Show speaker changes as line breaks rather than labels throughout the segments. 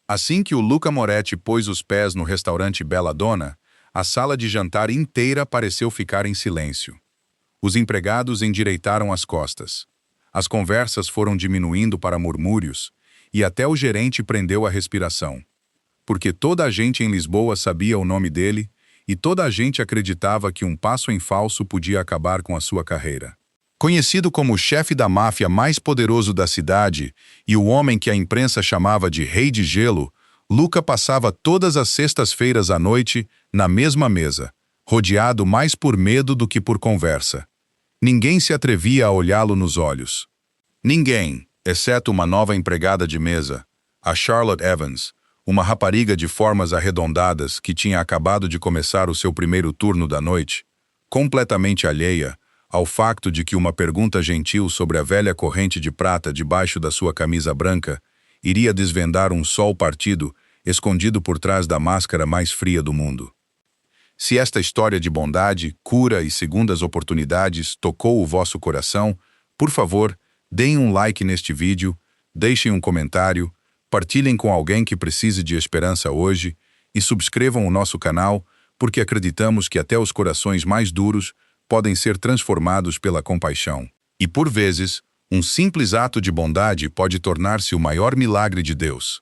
Assim que o Luca Moretti pôs os pés no restaurante Bella Donna, a sala de jantar inteira pareceu ficar em silêncio. Os empregados endireitaram as costas. As conversas foram diminuindo para murmúrios, e até o gerente prendeu a respiração. Porque toda a gente em Lisboa sabia o nome dele, e toda a gente acreditava que um passo em falso podia acabar com a sua carreira. Conhecido como o chefe da máfia mais poderoso da cidade e o homem que a imprensa chamava de Rei de Gelo, Luca passava todas as sextas-feiras à noite na mesma mesa, rodeado mais por medo do que por conversa. Ninguém se atrevia a olhá-lo nos olhos. Ninguém, exceto uma nova empregada de mesa, a Charlotte Evans, uma rapariga de formas arredondadas que tinha acabado de começar o seu primeiro turno da noite, completamente alheia ao facto de que uma pergunta gentil sobre a velha corrente de prata debaixo da sua camisa branca iria desvendar um sol partido escondido por trás da máscara mais fria do mundo. Se esta história de bondade, cura e segundas oportunidades tocou o vosso coração, por favor, deem um like neste vídeo, deixem um comentário, partilhem com alguém que precise de esperança hoje e subscrevam o nosso canal, porque acreditamos que até os corações mais duros podem ser transformados pela compaixão. E por vezes, um simples ato de bondade pode tornar-se o maior milagre de Deus.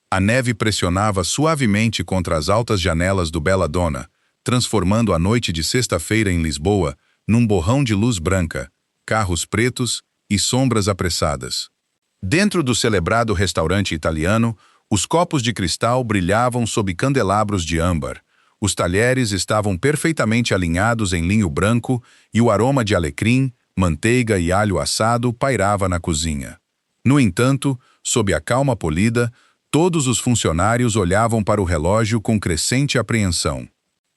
A neve pressionava suavemente contra as altas janelas do Bella Donna, transformando a noite de sexta-feira em Lisboa num borrão de luz branca, carros pretos e sombras apressadas. Dentro do celebrado restaurante italiano, os copos de cristal brilhavam sob candelabros de âmbar. Os talheres estavam perfeitamente alinhados em linho branco e o aroma de alecrim, manteiga e alho assado pairava na cozinha. No entanto, sob a calma polida, todos os funcionários olhavam para o relógio com crescente apreensão.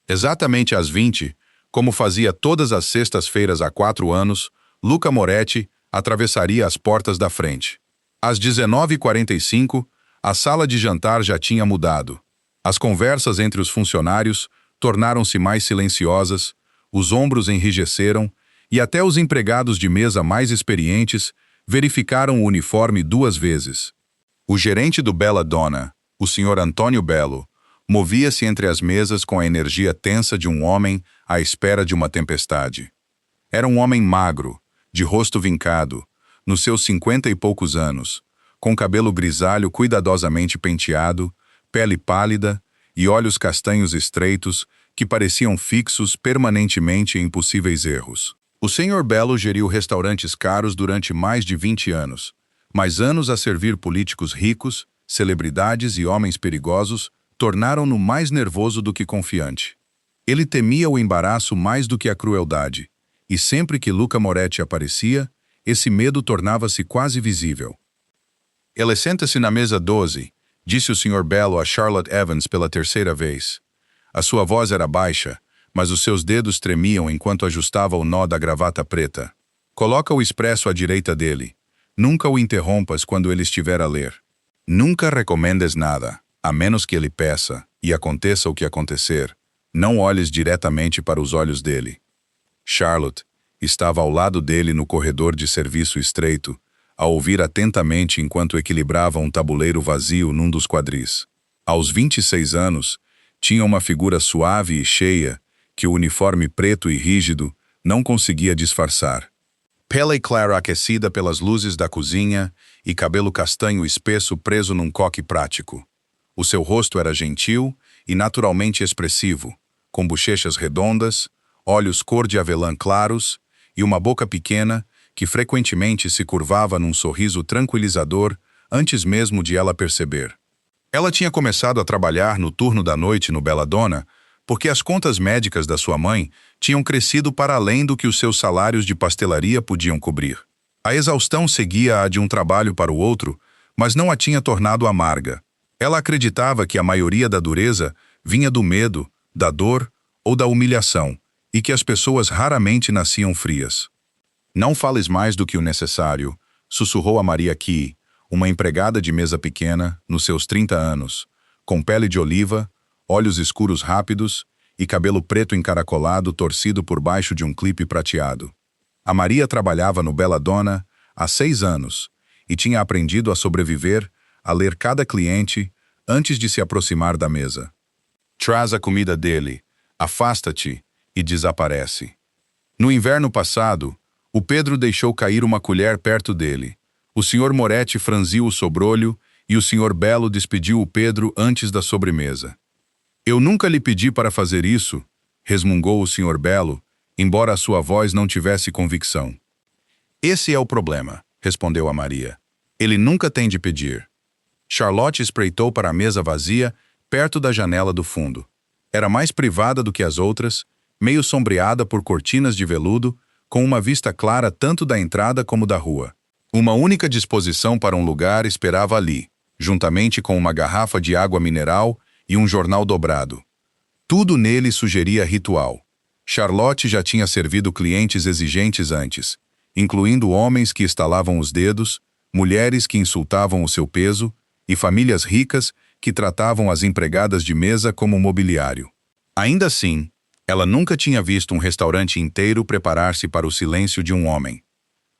Exatamente às 20, como fazia todas as sextas-feiras há 4 anos, Luca Moretti atravessaria as portas da frente. Às 19h45, a sala de jantar já tinha mudado. As conversas entre os funcionários tornaram-se mais silenciosas, os ombros enrijeceram e até os empregados de mesa mais experientes verificaram o uniforme 2 vezes. O gerente do Bella Donna, o Sr. Antônio Belo, movia-se entre as mesas com a energia tensa de um homem à espera de uma tempestade. Era um homem magro, de rosto vincado, nos seus 50 e poucos anos, com cabelo grisalho cuidadosamente penteado, pele pálida e olhos castanhos estreitos que pareciam fixos permanentemente em possíveis erros. O Sr. Belo geriu restaurantes caros durante mais de 20 anos, mas anos a servir políticos ricos, celebridades e homens perigosos tornaram-no mais nervoso do que confiante. Ele temia o embaraço mais do que a crueldade, e sempre que Luca Moretti aparecia, esse medo tornava-se quase visível. "Ele senta-se na mesa 12, disse o Sr. Belo a Charlotte Evans pela 3ª vez. A sua voz era baixa, mas os seus dedos tremiam enquanto ajustava o nó da gravata preta. "Coloca o expresso à direita dele. Nunca o interrompas quando ele estiver a ler. Nunca recomendes nada, a menos que ele peça, e aconteça o que acontecer. Não olhes diretamente para os olhos dele." Charlotte estava ao lado dele no corredor de serviço estreito, a ouvir atentamente enquanto equilibrava um tabuleiro vazio num dos quadris. Aos 26 anos, tinha uma figura suave e cheia que o uniforme preto e rígido não conseguia disfarçar. Pele clara aquecida pelas luzes da cozinha e cabelo castanho espesso preso num coque prático. O seu rosto era gentil e naturalmente expressivo, com bochechas redondas, olhos cor de avelã claros e uma boca pequena que frequentemente se curvava num sorriso tranquilizador antes mesmo de ela perceber. Ela tinha começado a trabalhar no turno da noite no Bella Donna porque as contas médicas da sua mãe tinham crescido para além do que os seus salários de pastelaria podiam cobrir. A exaustão seguia a de um trabalho para o outro, mas não a tinha tornado amarga. Ela acreditava que a maioria da dureza vinha do medo, da dor ou da humilhação, e que as pessoas raramente nasciam frias. "Não fales mais do que o necessário", sussurrou a Maria Key, uma empregada de mesa pequena, nos seus 30 anos, com pele de oliva, olhos escuros rápidos e cabelo preto encaracolado torcido por baixo de um clipe prateado. A Maria trabalhava no Bella Donna há 6 anos e tinha aprendido a sobreviver, a ler cada cliente, antes de se aproximar da mesa. Traz a comida dele, afasta-te e desaparece. No inverno passado, o Pedro deixou cair uma colher perto dele. O Sr. Moretti franziu o sobrolho e o Sr. Belo despediu o Pedro antes da sobremesa. Eu nunca lhe pedi para fazer isso, resmungou o Sr. Belo, embora a sua voz não tivesse convicção. Esse é o problema, respondeu a Maria. Ele nunca tem de pedir. Charlotte espreitou para a mesa vazia, perto da janela do fundo. Era mais privada do que as outras, meio sombreada por cortinas de veludo, com uma vista clara tanto da entrada como da rua. Uma única disposição para um lugar esperava ali, juntamente com uma garrafa de água mineral e um jornal dobrado. Tudo nele sugeria ritual. Charlotte já tinha servido clientes exigentes antes, incluindo homens que estalavam os dedos, mulheres que insultavam o seu peso e famílias ricas que tratavam as empregadas de mesa como mobiliário. Ainda assim, ela nunca tinha visto um restaurante inteiro preparar-se para o silêncio de um homem.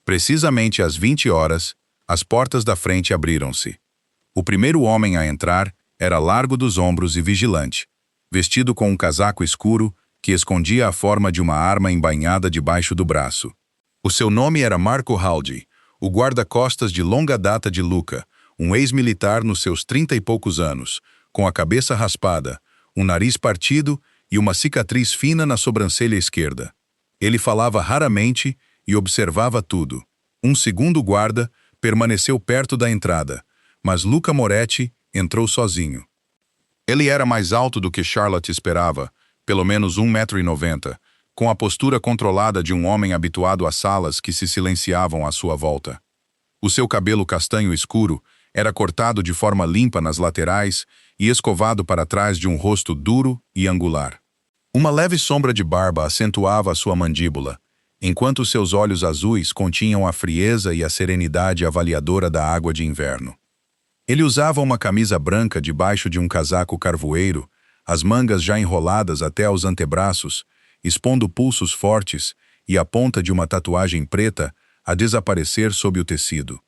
Precisamente às 20 horas, as portas da frente abriram-se. O primeiro homem a entrar era largo dos ombros e vigilante, vestido com um casaco escuro que escondia a forma de uma arma embainhada debaixo do braço. O seu nome era Marco Haldi, o guarda-costas de longa data de Luca, um ex-militar nos seus 30 e poucos anos, com a cabeça raspada, um nariz partido e uma cicatriz fina na sobrancelha esquerda. Ele falava raramente e observava tudo. Um segundo guarda permaneceu perto da entrada, mas Luca Moretti entrou sozinho. Ele era mais alto do que Charlotte esperava, pelo menos 1,90 m, com a postura controlada de um homem habituado a salas que se silenciavam à sua volta. O seu cabelo castanho escuro era cortado de forma limpa nas laterais e escovado para trás de um rosto duro e angular. Uma leve sombra de barba acentuava a sua mandíbula, enquanto seus olhos azuis continham a frieza e a serenidade avaliadora da água de inverno. Ele usava uma camisa branca debaixo de um casaco carvoeiro, as mangas já enroladas até aos antebraços, expondo pulsos fortes e a ponta de uma tatuagem preta a desaparecer sob o tecido.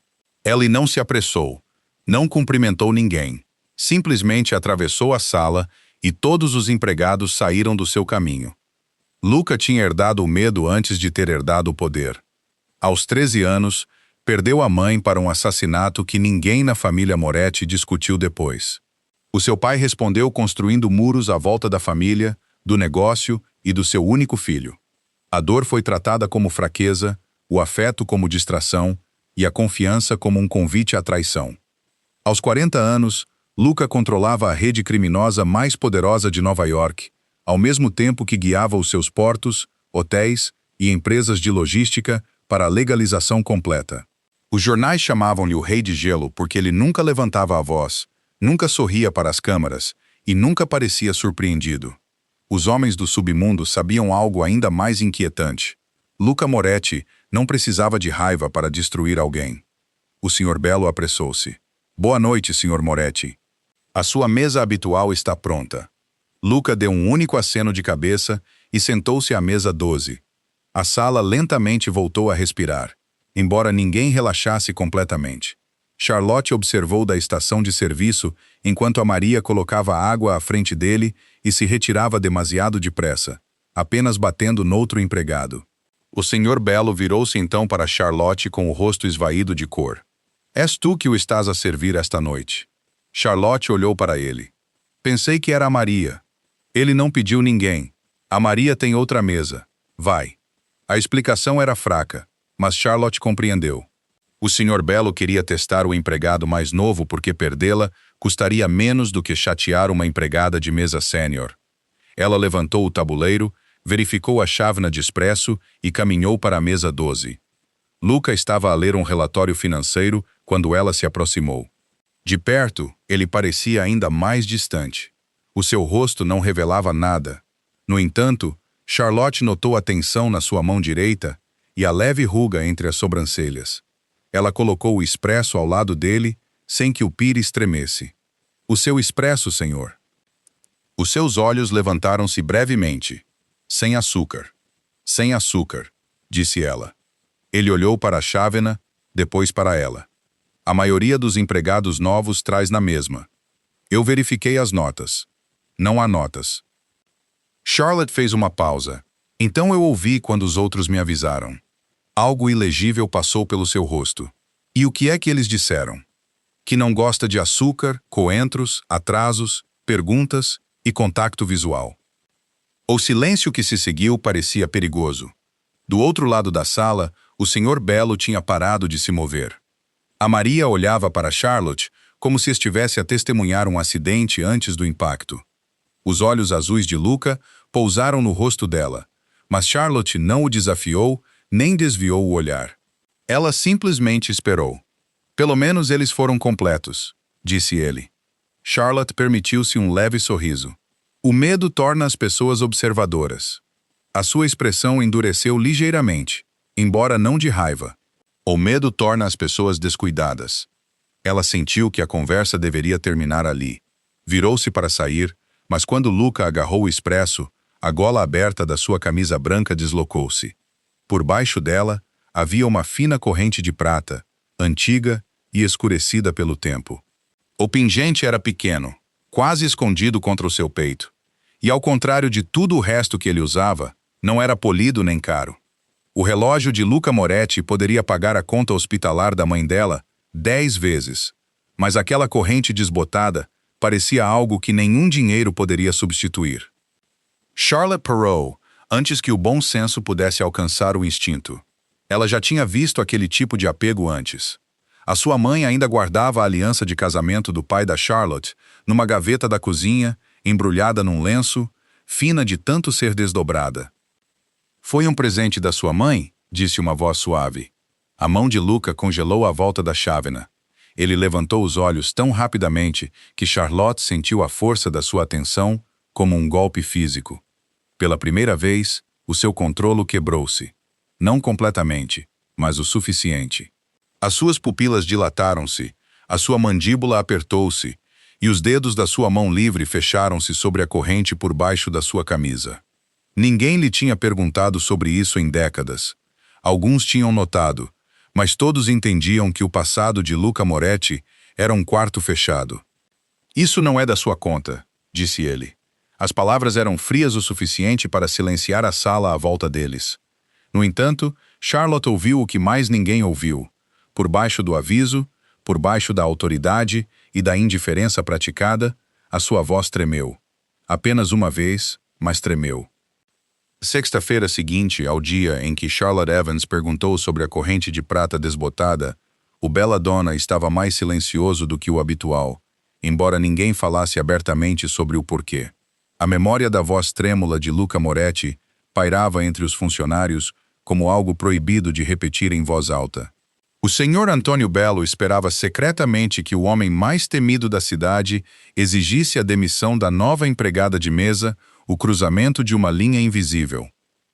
Ellie não se apressou, não cumprimentou ninguém, simplesmente atravessou a sala e todos os empregados saíram do seu caminho. Luca tinha herdado o medo antes de ter herdado o poder. Aos 13 anos, perdeu a mãe para um assassinato que ninguém na família Moretti discutiu depois. O seu pai respondeu construindo muros à volta da família, do negócio e do seu único filho. A dor foi tratada como fraqueza, o afeto como distração e a confiança como um convite à traição. Aos 40 anos, Luca controlava a rede criminosa mais poderosa de Nova York, ao mesmo tempo que guiava os seus portos, hotéis e empresas de logística para a legalização completa. Os jornais chamavam-lhe o Rei de Gelo porque ele nunca levantava a voz, nunca sorria para as câmaras e nunca parecia surpreendido. Os homens do submundo sabiam algo ainda mais inquietante. Luca Moretti não precisava de raiva para destruir alguém. O Sr. Belo apressou-se. Boa noite, Sr. Moretti. A sua mesa habitual está pronta. Luca deu um único aceno de cabeça e sentou-se à mesa 12. A sala lentamente voltou a respirar, embora ninguém relaxasse completamente. Charlotte observou da estação de serviço enquanto a Maria colocava água à frente dele e se retirava demasiado depressa, apenas batendo noutro empregado. O Sr. Belo virou-se então para Charlotte com o rosto esvaído de cor. És tu que o estás a servir esta noite. Charlotte olhou para ele. Pensei que era a Maria. Ele não pediu ninguém. A Maria tem outra mesa. Vai. A explicação era fraca, mas Charlotte compreendeu. O Sr. Belo queria testar o empregado mais novo porque perdê-la custaria menos do que chatear uma empregada de mesa sênior. Ela levantou o tabuleiro, verificou a chávena de expresso e caminhou para a mesa 12. Luca estava a ler um relatório financeiro quando ela se aproximou. De perto, ele parecia ainda mais distante. O seu rosto não revelava nada. No entanto, Charlotte notou a tensão na sua mão direita e a leve ruga entre as sobrancelhas. Ela colocou o expresso ao lado dele, sem que o pires tremesse. O seu expresso, senhor. Os seus olhos levantaram-se brevemente. Sem açúcar. Sem açúcar, disse ela. Ele olhou para a chávena, depois para ela. A maioria dos empregados novos traz na mesma. Eu verifiquei as notas. Não há notas. Charlotte fez uma pausa. Então eu ouvi quando os outros me avisaram. Algo ilegível passou pelo seu rosto. E o que é que eles disseram? Que não gosta de açúcar, coentros, atrasos, perguntas e contato visual. O silêncio que se seguiu parecia perigoso. Do outro lado da sala, o Sr. Belo tinha parado de se mover. A Maria olhava para Charlotte como se estivesse a testemunhar um acidente antes do impacto. Os olhos azuis de Luca pousaram no rosto dela, mas Charlotte não o desafiou nem desviou o olhar. Ela simplesmente esperou. Pelo menos eles foram completos, disse ele. Charlotte permitiu-se um leve sorriso. O medo torna as pessoas observadoras. A sua expressão endureceu ligeiramente, embora não de raiva. O medo torna as pessoas descuidadas. Ela sentiu que a conversa deveria terminar ali. Virou-se para sair, mas quando Luca agarrou o expresso, a gola aberta da sua camisa branca deslocou-se. Por baixo dela, havia uma fina corrente de prata, antiga e escurecida pelo tempo. O pingente era pequeno, quase escondido contra o seu peito. E ao contrário de tudo o resto que ele usava, não era polido nem caro. O relógio de Luca Moretti poderia pagar a conta hospitalar da mãe dela 10 vezes, mas aquela corrente desbotada parecia algo que nenhum dinheiro poderia substituir. Charlotte parou, antes que o bom senso pudesse alcançar o instinto. Ela já tinha visto aquele tipo de apego antes. A sua mãe ainda guardava a aliança de casamento do pai da Charlotte numa gaveta da cozinha, embrulhada num lenço, fina de tanto ser desdobrada. Foi um presente da sua mãe? Disse uma voz suave. A mão de Luca congelou à volta da chávena. Ele levantou os olhos tão rapidamente que Charlotte sentiu a força da sua atenção como um golpe físico. Pela primeira vez, o seu controlo quebrou-se. Não completamente, mas o suficiente. As suas pupilas dilataram-se, a sua mandíbula apertou-se, e os dedos da sua mão livre fecharam-se sobre a corrente por baixo da sua camisa. Ninguém lhe tinha perguntado sobre isso em décadas. Alguns tinham notado, mas todos entendiam que o passado de Luca Moretti era um quarto fechado. Isso não é da sua conta, disse ele. As palavras eram frias o suficiente para silenciar a sala à volta deles. No entanto, Charlotte ouviu o que mais ninguém ouviu. Por baixo do aviso, por baixo da autoridade e da indiferença praticada, a sua voz tremeu. Apenas uma vez, mas tremeu. Sexta-feira seguinte ao dia em que Charlotte Evans perguntou sobre a corrente de prata desbotada, o Belladonna estava mais silencioso do que o habitual, embora ninguém falasse abertamente sobre o porquê. A memória da voz trêmula de Luca Moretti pairava entre os funcionários como algo proibido de repetir em voz alta. O Sr. Antônio Belo esperava secretamente que o homem mais temido da cidade exigisse a demissão da nova empregada de mesa, o cruzamento de uma linha invisível.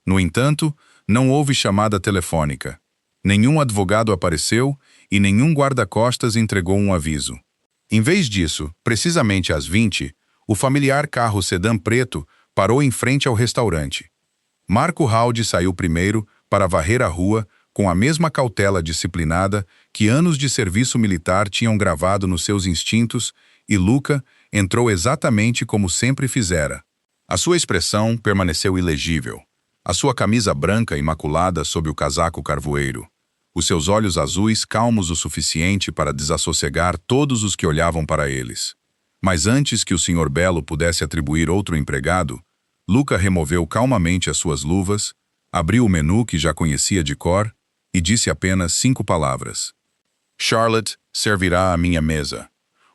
No entanto, não houve chamada telefônica. Nenhum advogado apareceu e nenhum guarda-costas entregou um aviso. Em vez disso, precisamente às 20, o familiar carro sedã preto parou em frente ao restaurante. Marco Halde saiu primeiro para varrer a rua com a mesma cautela disciplinada que anos de serviço militar tinham gravado nos seus instintos, e Luca entrou exatamente como sempre fizera. A sua expressão permaneceu ilegível. A sua camisa branca imaculada sob o casaco carvoeiro. Os seus olhos azuis calmos o suficiente para desassossegar todos os que olhavam para eles. Mas antes que o Sr. Belo pudesse atribuir outro empregado, Luca removeu calmamente as suas luvas, abriu o menu que já conhecia de cor e disse apenas 5 palavras. Charlotte servirá à minha mesa.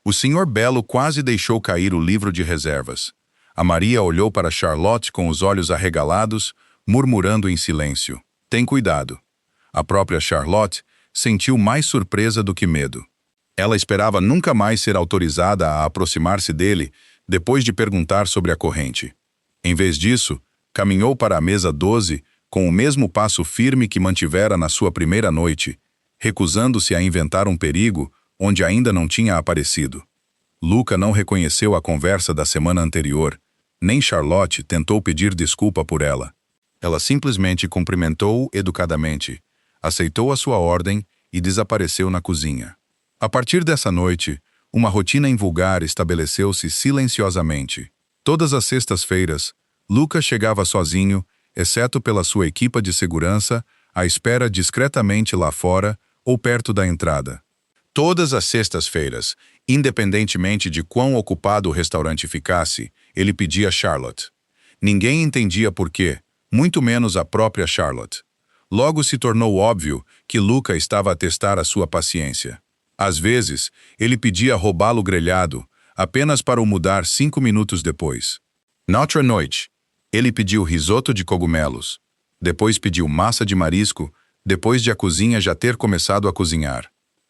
O Sr. Belo quase deixou cair o livro de reservas. A Maria olhou para Charlotte com os olhos arregalados, murmurando em silêncio. Tem cuidado. A própria Charlotte sentiu mais surpresa do que medo. Ela esperava nunca mais ser autorizada a aproximar-se dele depois de perguntar sobre a corrente. Em vez disso, caminhou para a mesa 12 com o mesmo passo firme que mantivera na sua primeira noite, recusando-se a inventar um perigo onde ainda não tinha aparecido. Luca não reconheceu a conversa da semana anterior, nem Charlotte tentou pedir desculpa por ela. Ela simplesmente cumprimentou-o educadamente, aceitou a sua ordem e desapareceu na cozinha. A partir dessa noite, uma rotina invulgar estabeleceu-se silenciosamente. Todas as sextas-feiras, Luca chegava sozinho, exceto pela sua equipa de segurança, à espera discretamente lá fora ou perto da entrada. Todas as sextas-feiras, independentemente de quão ocupado o restaurante ficasse, ele pedia Charlotte. Ninguém entendia por quê, muito menos a própria Charlotte. Logo se tornou óbvio que Luca estava a testar a sua paciência. Às vezes, ele pedia robalo grelhado, apenas para o mudar 5 minutos depois. Na outra noite, ele pediu risoto de cogumelos. Depois pediu massa de marisco, depois de a cozinha já ter começado a cozinhar.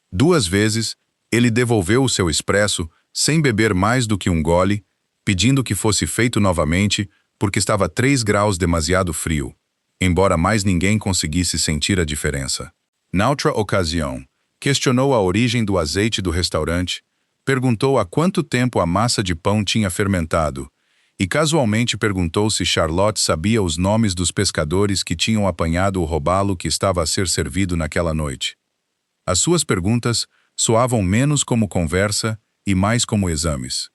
2 vezes, ele devolveu o seu expresso sem beber mais do que um gole, pedindo que fosse feito novamente porque estava 3 graus demasiado frio, embora mais ninguém conseguisse sentir a diferença. Na outra ocasião, questionou a origem do azeite do restaurante, perguntou há quanto tempo a massa de pão tinha fermentado e casualmente perguntou se Charlotte sabia os nomes dos pescadores que tinham apanhado o robalo que estava a ser servido naquela noite. As suas perguntas soavam menos como conversa e mais como exames.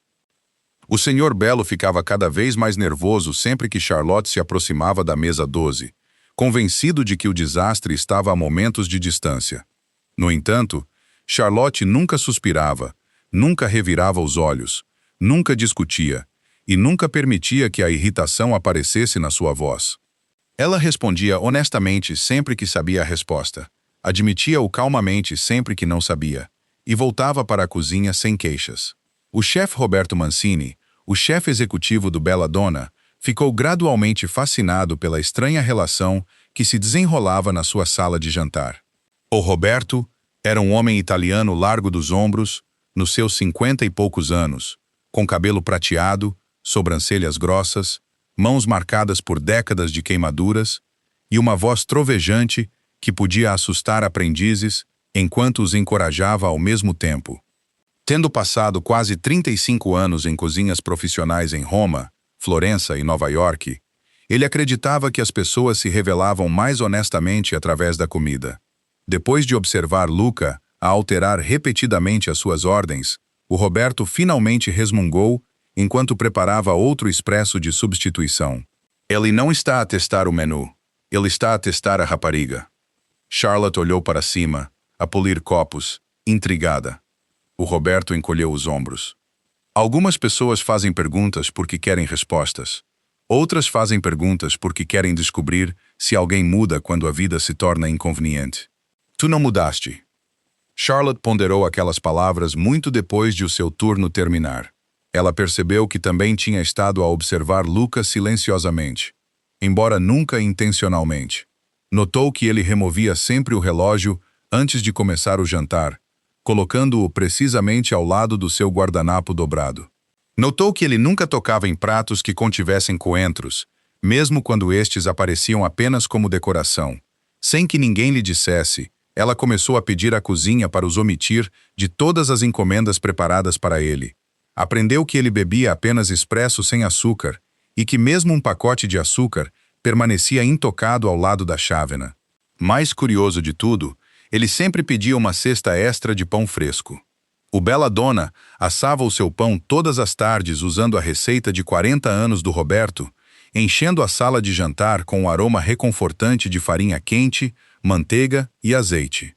O Sr. Belo ficava cada vez mais nervoso sempre que Charlotte se aproximava da mesa 12, convencido de que o desastre estava a momentos de distância. No entanto, Charlotte nunca suspirava, nunca revirava os olhos, nunca discutia e nunca permitia que a irritação aparecesse na sua voz. Ela respondia honestamente sempre que sabia a resposta, admitia-o calmamente sempre que não sabia, e voltava para a cozinha sem queixas. O chefe Roberto Mancini, o chefe executivo do Belladonna, ficou gradualmente fascinado pela estranha relação que se desenrolava na sua sala de jantar. O Roberto era um homem italiano largo dos ombros, nos seus 50 e poucos anos, com cabelo prateado, sobrancelhas grossas, mãos marcadas por décadas de queimaduras e uma voz trovejante que podia assustar aprendizes enquanto os encorajava ao mesmo tempo. Tendo passado quase 35 anos em cozinhas profissionais em Roma, Florença e Nova York, ele acreditava que as pessoas se revelavam mais honestamente através da comida. Depois de observar Luca a alterar repetidamente as suas ordens, o Roberto finalmente resmungou enquanto preparava outro expresso de substituição. Ele não está a testar o menu, ele está a testar a rapariga. Charlotte olhou para cima, a polir copos, intrigada. O Roberto encolheu os ombros. Algumas pessoas fazem perguntas porque querem respostas. Outras fazem perguntas porque querem descobrir se alguém muda quando a vida se torna inconveniente. Tu não mudaste. Charlotte ponderou aquelas palavras muito depois de o seu turno terminar. Ela percebeu que também tinha estado a observar Luca silenciosamente, embora nunca intencionalmente. Notou que ele removia sempre o relógio antes de começar o jantar, colocando-o precisamente ao lado do seu guardanapo dobrado. Notou que ele nunca tocava em pratos que contivessem coentros, mesmo quando estes apareciam apenas como decoração. Sem que ninguém lhe dissesse, ela começou a pedir à cozinha para os omitir de todas as encomendas preparadas para ele. Aprendeu que ele bebia apenas expresso sem açúcar e que mesmo um pacote de açúcar permanecia intocado ao lado da chávena. Mais curioso de tudo, ele sempre pedia uma cesta extra de pão fresco. O Belladonna assava o seu pão todas as tardes usando a receita de 40 anos do Roberto, enchendo a sala de jantar com o aroma reconfortante de farinha quente, manteiga e azeite.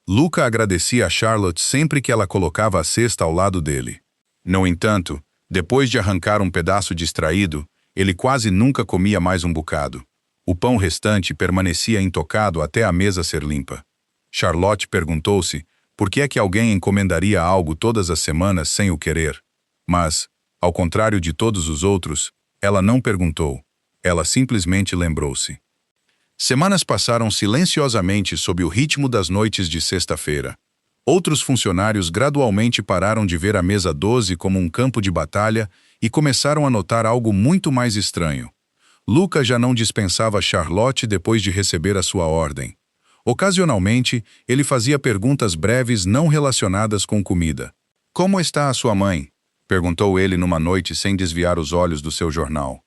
Luca agradecia a Charlotte sempre que ela colocava a cesta ao lado dele. No entanto, depois de arrancar um pedaço distraído, ele quase nunca comia mais um bocado. O pão restante permanecia intocado até a mesa ser limpa. Charlotte perguntou-se por que é que alguém encomendaria algo todas as semanas sem o querer. Mas, ao contrário de todos os outros, ela não perguntou. Ela simplesmente lembrou-se. Semanas passaram silenciosamente sob o ritmo das noites de sexta-feira. Outros funcionários gradualmente pararam de ver a mesa 12 como um campo de batalha e começaram a notar algo muito mais estranho. Luca já não dispensava Charlotte depois de receber a sua ordem. Ocasionalmente, ele fazia perguntas breves não relacionadas com comida. "Como está a sua mãe?" perguntou ele numa noite sem desviar os olhos do seu jornal.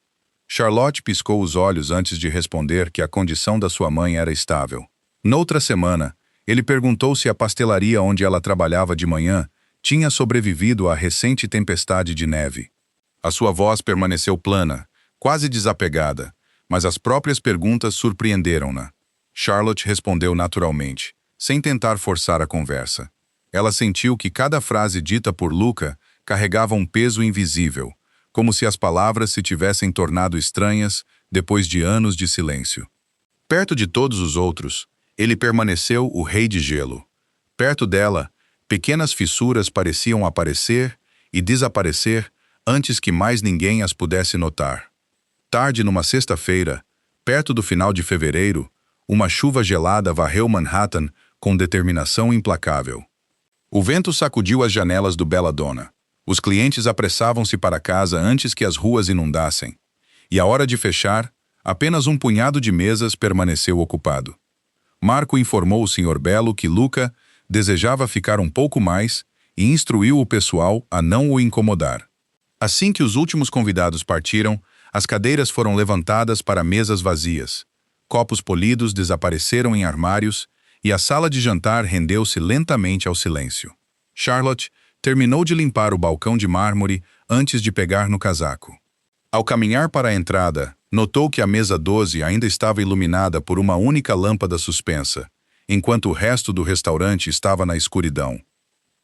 Charlotte piscou os olhos antes de responder que a condição da sua mãe era estável. Noutra semana, ele perguntou se a pastelaria onde ela trabalhava de manhã tinha sobrevivido à recente tempestade de neve. A sua voz permaneceu plana, quase desapegada, mas as próprias perguntas surpreenderam-na. Charlotte respondeu naturalmente, sem tentar forçar a conversa. Ela sentiu que cada frase dita por Luca carregava um peso invisível, como se as palavras se tivessem tornado estranhas depois de anos de silêncio. Perto de todos os outros, ele permaneceu o rei de gelo. Perto dela, pequenas fissuras pareciam aparecer e desaparecer antes que mais ninguém as pudesse notar. Tarde numa sexta-feira, perto do final de fevereiro, uma chuva gelada varreu Manhattan com determinação implacável. O vento sacudiu as janelas do Belladonna. Os clientes apressavam-se para casa antes que as ruas inundassem. E à hora de fechar, apenas um punhado de mesas permaneceu ocupado. Marco informou o Sr. Bello que Luca desejava ficar um pouco mais e instruiu o pessoal a não o incomodar. Assim que os últimos convidados partiram, as cadeiras foram levantadas para mesas vazias. Copos polidos desapareceram em armários e a sala de jantar rendeu-se lentamente ao silêncio. Charlotte terminou de limpar o balcão de mármore antes de pegar no casaco. Ao caminhar para a entrada, notou que a mesa 12 ainda estava iluminada por uma única lâmpada suspensa, enquanto o resto do restaurante estava na escuridão.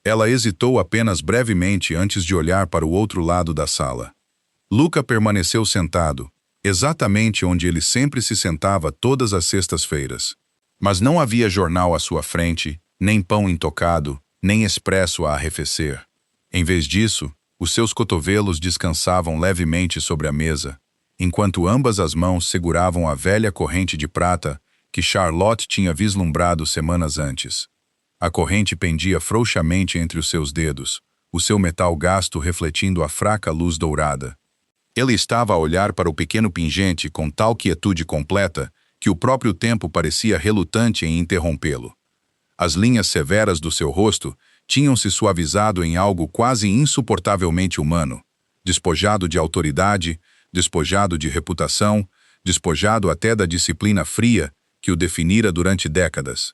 Ela hesitou apenas brevemente antes de olhar para o outro lado da sala. Luca permaneceu sentado, exatamente onde ele sempre se sentava todas as sextas-feiras. Mas não havia jornal à sua frente, nem pão intocado, nem expresso a arrefecer. Em vez disso, os seus cotovelos descansavam levemente sobre a mesa, enquanto ambas as mãos seguravam a velha corrente de prata que Charlotte tinha vislumbrado semanas antes. A corrente pendia frouxamente entre os seus dedos, o seu metal gasto refletindo a fraca luz dourada. Ele estava a olhar para o pequeno pingente com tal quietude completa que o próprio tempo parecia relutante em interrompê-lo. As linhas severas do seu rosto tinham se suavizado em algo quase insuportavelmente humano, despojado de autoridade, despojado de reputação, despojado até da disciplina fria que o definira durante décadas.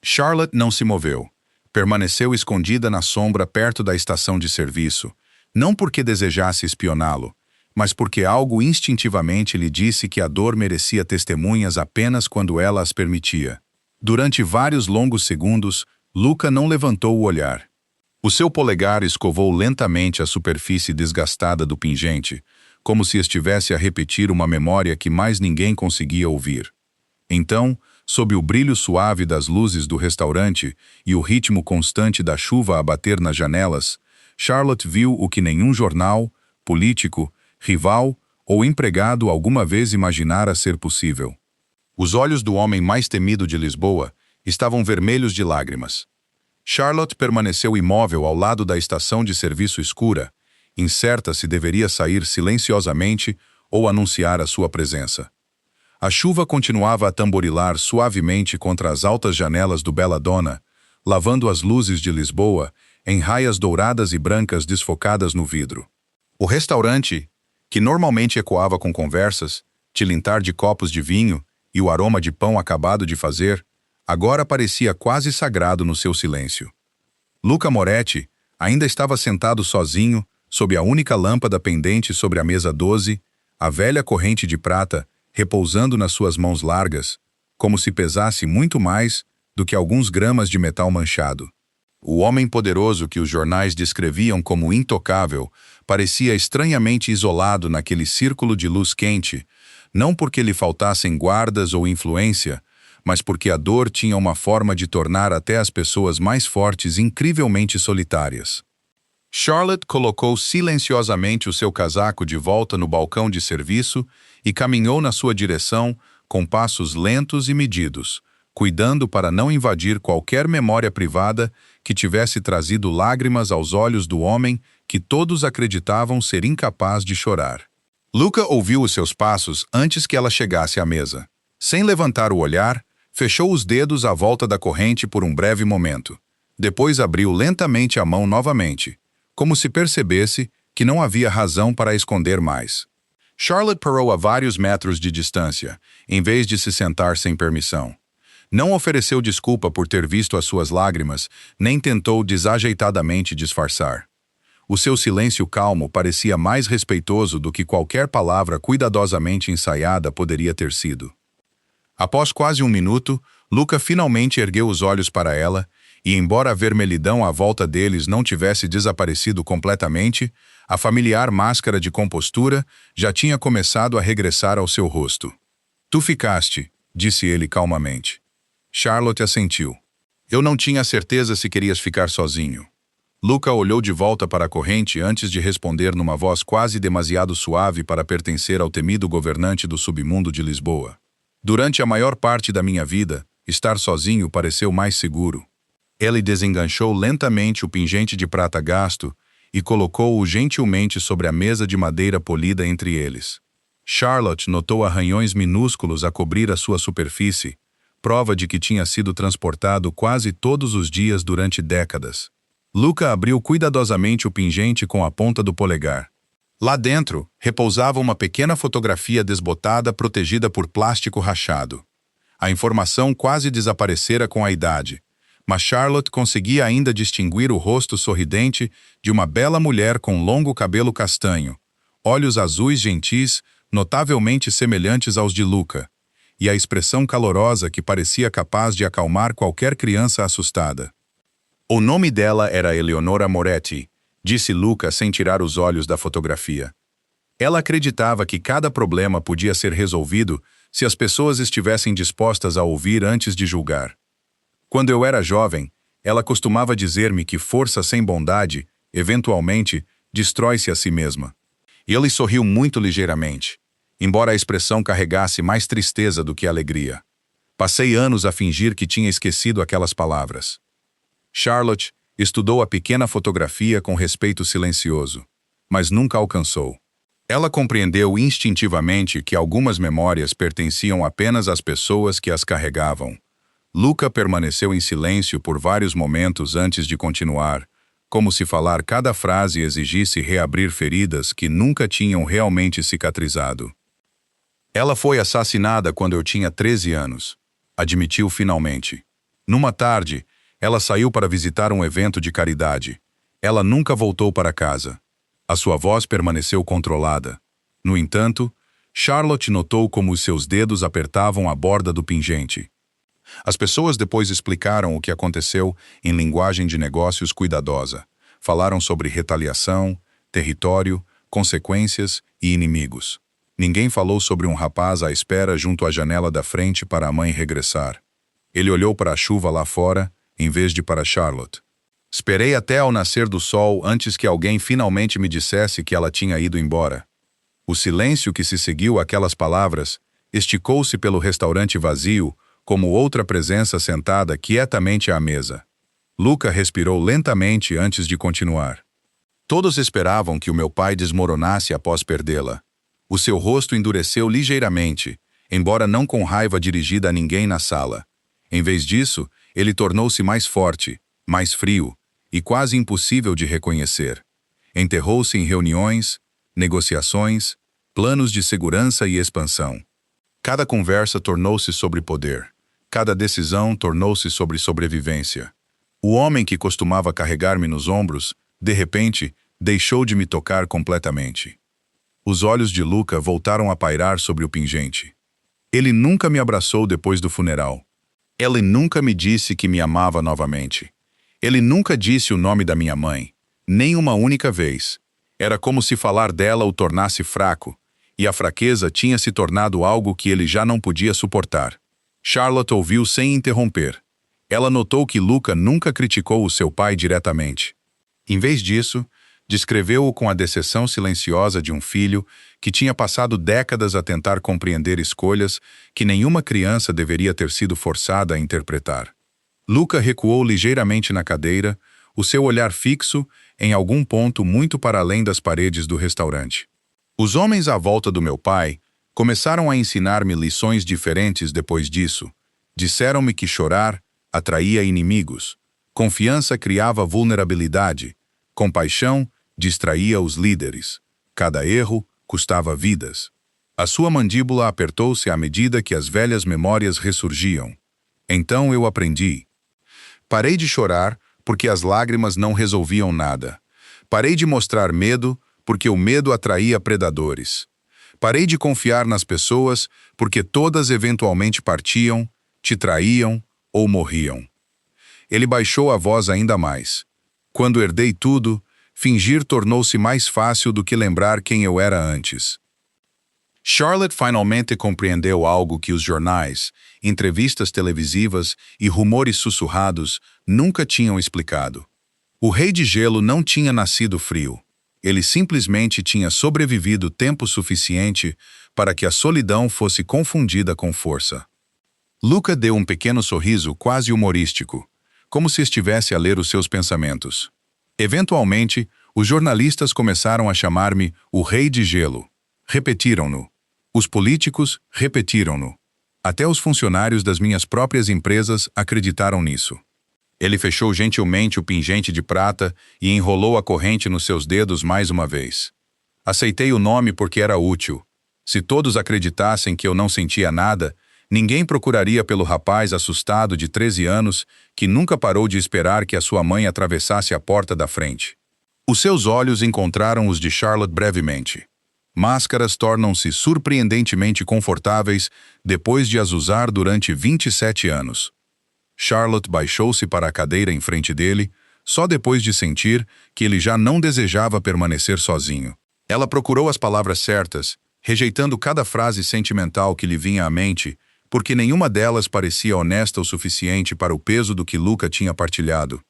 Charlotte não se moveu. Permaneceu escondida na sombra perto da estação de serviço, não porque desejasse espioná-lo, mas porque algo instintivamente lhe disse que a dor merecia testemunhas apenas quando ela as permitia. Durante vários longos segundos, Luca não levantou o olhar. O seu polegar escovou lentamente a superfície desgastada do pingente, como se estivesse a repetir uma memória que mais ninguém conseguia ouvir. Então, sob o brilho suave das luzes do restaurante e o ritmo constante da chuva a bater nas janelas, Charlotte viu o que nenhum jornal, político, rival ou empregado alguma vez imaginara ser possível. Os olhos do homem mais temido de Lisboa estavam vermelhos de lágrimas. Charlotte permaneceu imóvel ao lado da estação de serviço escura, incerta se deveria sair silenciosamente ou anunciar a sua presença. A chuva continuava a tamborilar suavemente contra as altas janelas do Belladonna, lavando as luzes de Lisboa em raias douradas e brancas desfocadas no vidro. O restaurante, que normalmente ecoava com conversas, tilintar de copos de vinho e o aroma de pão acabado de fazer, agora parecia quase sagrado no seu silêncio. Luca Moretti ainda estava sentado sozinho, sob a única lâmpada pendente sobre a mesa 12, a velha corrente de prata repousando nas suas mãos largas, como se pesasse muito mais do que alguns gramas de metal manchado. O homem poderoso que os jornais descreviam como intocável parecia estranhamente isolado naquele círculo de luz quente, não porque lhe faltassem guardas ou influência, mas porque a dor tinha uma forma de tornar até as pessoas mais fortes incrivelmente solitárias. Charlotte colocou silenciosamente o seu casaco de volta no balcão de serviço e caminhou na sua direção com passos lentos e medidos, cuidando para não invadir qualquer memória privada que tivesse trazido lágrimas aos olhos do homem que todos acreditavam ser incapaz de chorar. Luca ouviu os seus passos antes que ela chegasse à mesa. Sem levantar o olhar, fechou os dedos à volta da corrente por um breve momento. Depois abriu lentamente a mão novamente, como se percebesse que não havia razão para a esconder mais. Charlotte parou a vários metros de distância, em vez de se sentar sem permissão. Não ofereceu desculpa por ter visto as suas lágrimas, nem tentou desajeitadamente disfarçar. O seu silêncio calmo parecia mais respeitoso do que qualquer palavra cuidadosamente ensaiada poderia ter sido. Após quase um minuto, Luca finalmente ergueu os olhos para ela, e embora a vermelhidão à volta deles não tivesse desaparecido completamente, a familiar máscara de compostura já tinha começado a regressar ao seu rosto. "Tu ficaste", disse ele calmamente. Charlotte assentiu. "Eu não tinha certeza se querias ficar sozinho." Luca olhou de volta para a corrente antes de responder numa voz quase demasiado suave para pertencer ao temido governante do submundo de Lisboa. "Durante a maior parte da minha vida, estar sozinho pareceu mais seguro." Ele desenganchou lentamente o pingente de prata gasto e colocou-o gentilmente sobre a mesa de madeira polida entre eles. Charlotte notou arranhões minúsculos a cobrir a sua superfície, prova de que tinha sido transportado quase todos os dias durante décadas. Luca abriu cuidadosamente o pingente com a ponta do polegar. Lá dentro, repousava uma pequena fotografia desbotada protegida por plástico rachado. A informação quase desaparecera com a idade, mas Charlotte conseguia ainda distinguir o rosto sorridente de uma bela mulher com longo cabelo castanho, olhos azuis gentis, notavelmente semelhantes aos de Luca, e a expressão calorosa que parecia capaz de acalmar qualquer criança assustada. "O nome dela era Eleonora Moretti", disse Luca sem tirar os olhos da fotografia. Ela acreditava que cada problema podia ser resolvido se as pessoas estivessem dispostas a ouvir antes de julgar. "Quando eu era jovem, ela costumava dizer-me que força sem bondade, eventualmente, destrói-se a si mesma." E ele sorriu muito ligeiramente, embora a expressão carregasse mais tristeza do que alegria. "Passei anos a fingir que tinha esquecido aquelas palavras." Charlotte estudou a pequena fotografia com respeito silencioso, mas nunca alcançou. Ela compreendeu instintivamente que algumas memórias pertenciam apenas às pessoas que as carregavam. Luca permaneceu em silêncio por vários momentos antes de continuar, como se falar cada frase exigisse reabrir feridas que nunca tinham realmente cicatrizado. "Ela foi assassinada quando eu tinha 13 anos, admitiu finalmente. Numa tarde, ela saiu para visitar um evento de caridade. Ela nunca voltou para casa. A sua voz permaneceu controlada. No entanto, Charlotte notou como os seus dedos apertavam a borda do pingente. As pessoas depois explicaram o que aconteceu em linguagem de negócios cuidadosa. Falaram sobre retaliação, território, consequências e inimigos. Ninguém falou sobre um rapaz à espera junto à janela da frente para a mãe regressar. Ele olhou para a chuva lá fora, em vez de para Charlotte. Esperei até ao nascer do sol antes que alguém finalmente me dissesse que ela tinha ido embora. O silêncio que se seguiu àquelas palavras esticou-se pelo restaurante vazio, como outra presença sentada quietamente à mesa. Luca respirou lentamente antes de continuar. Todos esperavam que o meu pai desmoronasse após perdê-la. O seu rosto endureceu ligeiramente, embora não com raiva dirigida a ninguém na sala. Em vez disso, ele tornou-se mais forte, mais frio, e quase impossível de reconhecer. Enterrou-se em reuniões, negociações, planos de segurança e expansão. Cada conversa tornou-se sobre poder. Cada decisão tornou-se sobre sobrevivência. O homem que costumava carregar-me nos ombros, de repente, deixou de me tocar completamente. Os olhos de Luca voltaram a pairar sobre o pingente. Ele nunca me abraçou depois do funeral. Ele nunca me disse que me amava novamente. Ele nunca disse o nome da minha mãe, nem uma única vez. Era como se falar dela o tornasse fraco, e a fraqueza tinha se tornado algo que ele já não podia suportar. Charlotte ouviu sem interromper. Ela notou que Luca nunca criticou o seu pai diretamente. Em vez disso, descreveu-o com a decepção silenciosa de um filho que tinha passado décadas a tentar compreender escolhas que nenhuma criança deveria ter sido forçada a interpretar. Luca recuou ligeiramente na cadeira, o seu olhar fixo em algum ponto muito para além das paredes do restaurante. Os homens à volta do meu pai começaram a ensinar-me lições diferentes depois disso. Disseram-me que chorar atraía inimigos, confiança criava vulnerabilidade, compaixão distraía os líderes. Cada erro custava vidas. A sua mandíbula apertou-se à medida que as velhas memórias ressurgiam. Então eu aprendi. Parei de chorar porque as lágrimas não resolviam nada. Parei de mostrar medo porque o medo atraía predadores. Parei de confiar nas pessoas porque todas eventualmente partiam, te traíam ou morriam. Ele baixou a voz ainda mais. Quando herdei tudo, fingir tornou-se mais fácil do que lembrar quem eu era antes. Charlotte finalmente compreendeu algo que os jornais, entrevistas televisivas e rumores sussurrados nunca tinham explicado. O Rei de Gelo não tinha nascido frio. Ele simplesmente tinha sobrevivido tempo suficiente para que a solidão fosse confundida com força. Luca deu um pequeno sorriso quase humorístico, como se estivesse a ler os seus pensamentos. Eventualmente, os jornalistas começaram a chamar-me o Rei de Gelo. Repetiram-no. Os políticos repetiram-no. Até os funcionários das minhas próprias empresas acreditaram nisso. Ele fechou gentilmente o pingente de prata e enrolou a corrente nos seus dedos mais uma vez. Aceitei o nome porque era útil. Se todos acreditassem que eu não sentia nada, ninguém procuraria pelo rapaz assustado de 13 anos que nunca parou de esperar que a sua mãe atravessasse a porta da frente. Os seus olhos encontraram os de Charlotte brevemente. Máscaras tornam-se surpreendentemente confortáveis depois de as usar durante 27 anos. Charlotte baixou-se para a cadeira em frente dele, só depois de sentir que ele já não desejava permanecer sozinho. Ela procurou as palavras certas, rejeitando cada frase sentimental que lhe vinha à mente, porque nenhuma delas parecia honesta o suficiente para o peso do que Luca tinha partilhado.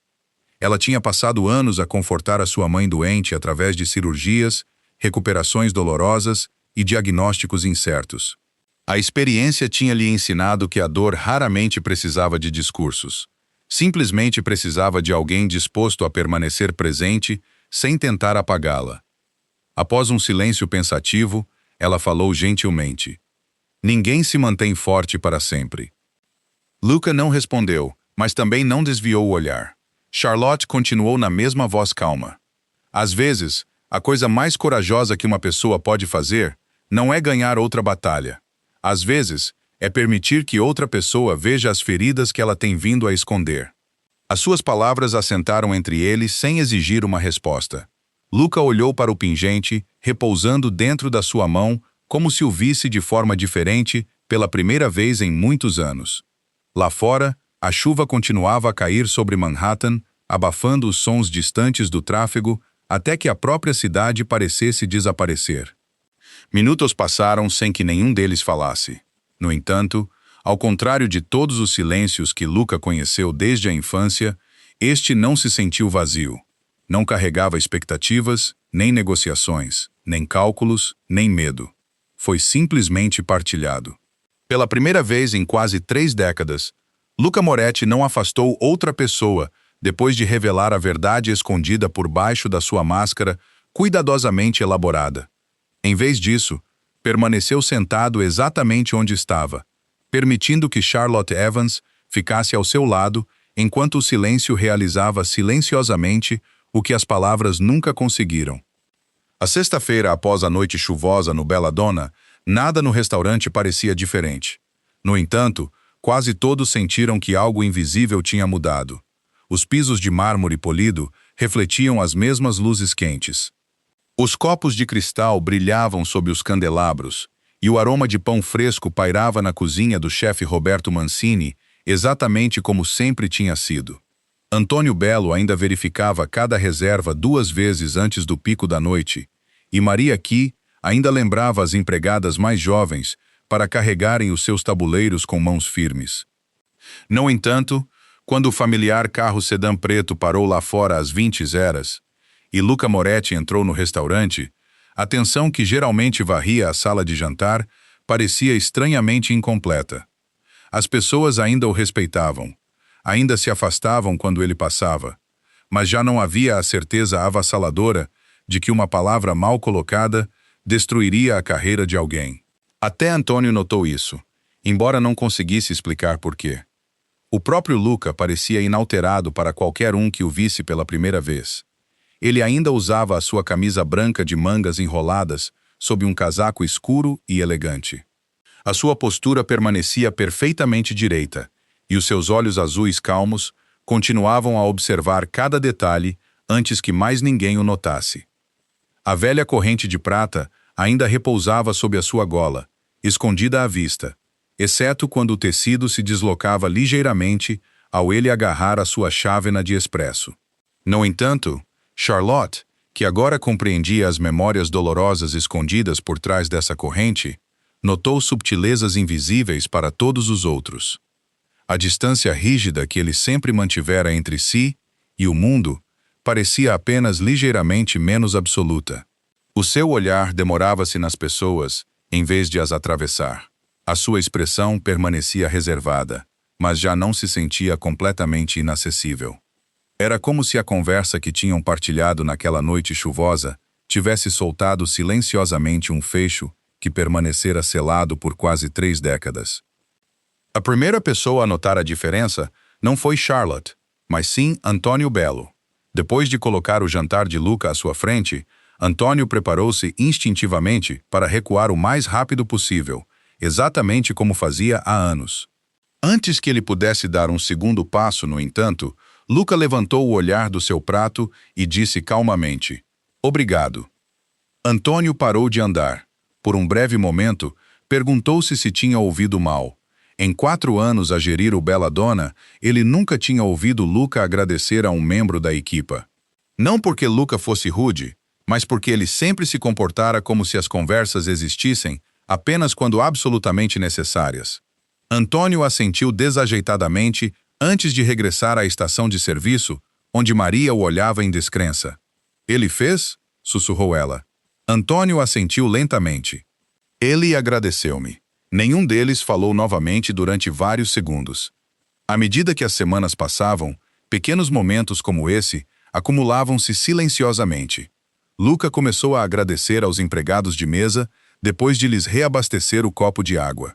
Ela tinha passado anos a confortar a sua mãe doente através de cirurgias, recuperações dolorosas e diagnósticos incertos. A experiência tinha lhe ensinado que a dor raramente precisava de discursos. Simplesmente precisava de alguém disposto a permanecer presente sem tentar apagá-la. Após um silêncio pensativo, ela falou gentilmente. Ninguém se mantém forte para sempre. Luca não respondeu, mas também não desviou o olhar. Charlotte continuou na mesma voz calma. Às vezes, a coisa mais corajosa que uma pessoa pode fazer não é ganhar outra batalha. Às vezes, é permitir que outra pessoa veja as feridas que ela tem vindo a esconder. As suas palavras assentaram entre eles sem exigir uma resposta. Luca olhou para o pingente, repousando dentro da sua mão, como se o visse de forma diferente pela primeira vez em muitos anos. Lá fora, a chuva continuava a cair sobre Manhattan, abafando os sons distantes do tráfego, até que a própria cidade parecesse desaparecer. Minutos passaram sem que nenhum deles falasse. No entanto, ao contrário de todos os silêncios que Luca conheceu desde a infância, este não se sentiu vazio. Não carregava expectativas, nem negociações, nem cálculos, nem medo. Foi simplesmente partilhado. Pela primeira vez em quase 3 décadas, Luca Moretti não afastou outra pessoa depois de revelar a verdade escondida por baixo da sua máscara, cuidadosamente elaborada. Em vez disso, permaneceu sentado exatamente onde estava, permitindo que Charlotte Evans ficasse ao seu lado enquanto o silêncio realizava silenciosamente o que as palavras nunca conseguiram. A sexta-feira após a noite chuvosa no Belladonna, nada no restaurante parecia diferente. No entanto, quase todos sentiram que algo invisível tinha mudado. Os pisos de mármore polido refletiam as mesmas luzes quentes. Os copos de cristal brilhavam sob os candelabros, e o aroma de pão fresco pairava na cozinha do chefe Roberto Mancini, exatamente como sempre tinha sido. Antônio Belo ainda verificava cada reserva 2 vezes antes do pico da noite, e Maria Ki ainda lembrava as empregadas mais jovens para carregarem os seus tabuleiros com mãos firmes. No entanto, quando o familiar carro sedã preto parou lá fora às 20h e Luca Moretti entrou no restaurante, a tensão que geralmente varria a sala de jantar parecia estranhamente incompleta. As pessoas ainda o respeitavam, ainda se afastavam quando ele passava, mas já não havia a certeza avassaladora de que uma palavra mal colocada destruiria a carreira de alguém. Até Antônio notou isso, embora não conseguisse explicar por quê. O próprio Luca parecia inalterado para qualquer um que o visse pela primeira vez. Ele ainda usava a sua camisa branca de mangas enroladas sob um casaco escuro e elegante. A sua postura permanecia perfeitamente direita, e os seus olhos azuis calmos continuavam a observar cada detalhe antes que mais ninguém o notasse. A velha corrente de prata ainda repousava sob a sua gola, escondida à vista, exceto quando o tecido se deslocava ligeiramente ao ele agarrar a sua chávena de expresso. No entanto, Charlotte, que agora compreendia as memórias dolorosas escondidas por trás dessa corrente, notou subtilezas invisíveis para todos os outros. A distância rígida que ele sempre mantivera entre si e o mundo parecia apenas ligeiramente menos absoluta. O seu olhar demorava-se nas pessoas, em vez de as atravessar. A sua expressão permanecia reservada, mas já não se sentia completamente inacessível. Era como se a conversa que tinham partilhado naquela noite chuvosa tivesse soltado silenciosamente um fecho que permanecera selado por quase 3 décadas. A primeira pessoa a notar a diferença não foi Charlotte, mas sim Antônio Belo. Depois de colocar o jantar de Luca à sua frente, Antônio preparou-se instintivamente para recuar o mais rápido possível, exatamente como fazia há anos. Antes que ele pudesse dar um segundo passo, no entanto, Luca levantou o olhar do seu prato e disse calmamente: "Obrigado." Antônio parou de andar. Por um breve momento, perguntou-se se tinha ouvido mal. Em 4 anos a gerir o Belladonna, ele nunca tinha ouvido Luca agradecer a um membro da equipa. Não porque Luca fosse rude, mas porque ele sempre se comportara como se as conversas existissem apenas quando absolutamente necessárias. Antônio assentiu desajeitadamente antes de regressar à estação de serviço, onde Maria o olhava em descrença. "Ele fez?" sussurrou ela. Antônio assentiu lentamente. Ele agradeceu-me. Nenhum deles falou novamente durante vários segundos. À medida que as semanas passavam, pequenos momentos como esse acumulavam-se silenciosamente. Luca começou a agradecer aos empregados de mesa depois de lhes reabastecer o copo de água.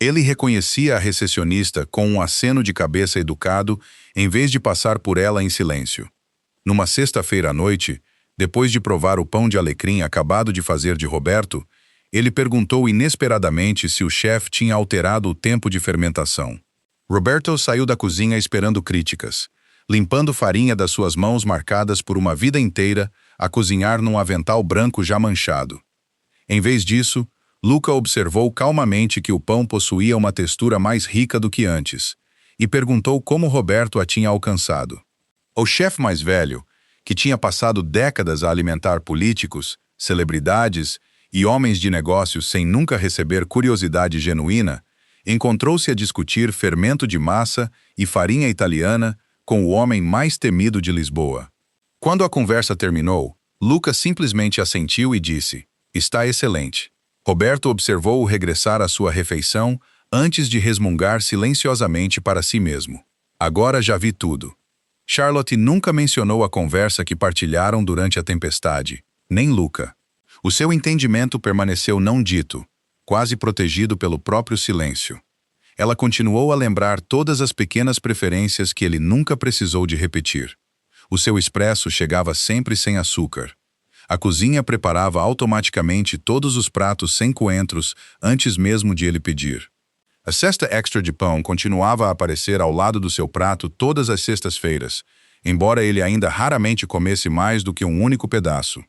Ele reconhecia a recepcionista com um aceno de cabeça educado em vez de passar por ela em silêncio. Numa sexta-feira à noite, depois de provar o pão de alecrim acabado de fazer de Roberto, ele perguntou inesperadamente se o chefe tinha alterado o tempo de fermentação. Roberto saiu da cozinha esperando críticas, limpando farinha das suas mãos marcadas por uma vida inteira a cozinhar num avental branco já manchado. Em vez disso, Luca observou calmamente que o pão possuía uma textura mais rica do que antes, e perguntou como Roberto a tinha alcançado. O chefe mais velho, que tinha passado décadas a alimentar políticos, celebridades e homens de negócios sem nunca receber curiosidade genuína, encontrou-se a discutir fermento de massa e farinha italiana com o homem mais temido de Lisboa. Quando a conversa terminou, Luca simplesmente assentiu e disse: "Está excelente." Roberto observou-o regressar à sua refeição antes de resmungar silenciosamente para si mesmo. "Agora já vi tudo." Charlotte nunca mencionou a conversa que partilharam durante a tempestade, nem Luca. O seu entendimento permaneceu não dito, quase protegido pelo próprio silêncio. Ela continuou a lembrar todas as pequenas preferências que ele nunca precisou de repetir. O seu expresso chegava sempre sem açúcar. A cozinha preparava automaticamente todos os pratos sem coentros antes mesmo de ele pedir. A cesta extra de pão continuava a aparecer ao lado do seu prato todas as sextas-feiras, embora ele ainda raramente comesse mais do que um único pedaço.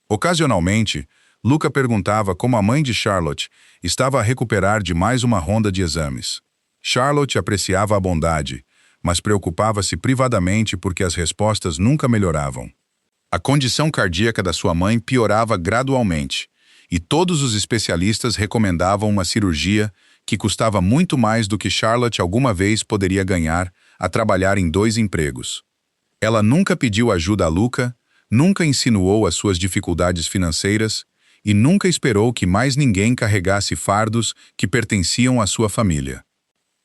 Ocasionalmente, Luca perguntava como a mãe de Charlotte estava a recuperar de mais uma ronda de exames. Charlotte apreciava a bondade, mas preocupava-se privadamente porque as respostas nunca melhoravam. A condição cardíaca da sua mãe piorava gradualmente, e todos os especialistas recomendavam uma cirurgia que custava muito mais do que Charlotte alguma vez poderia ganhar a trabalhar em 2 empregos. Ela nunca pediu ajuda a Luca, nunca insinuou as suas dificuldades financeiras e nunca esperou que mais ninguém carregasse fardos que pertenciam à sua família.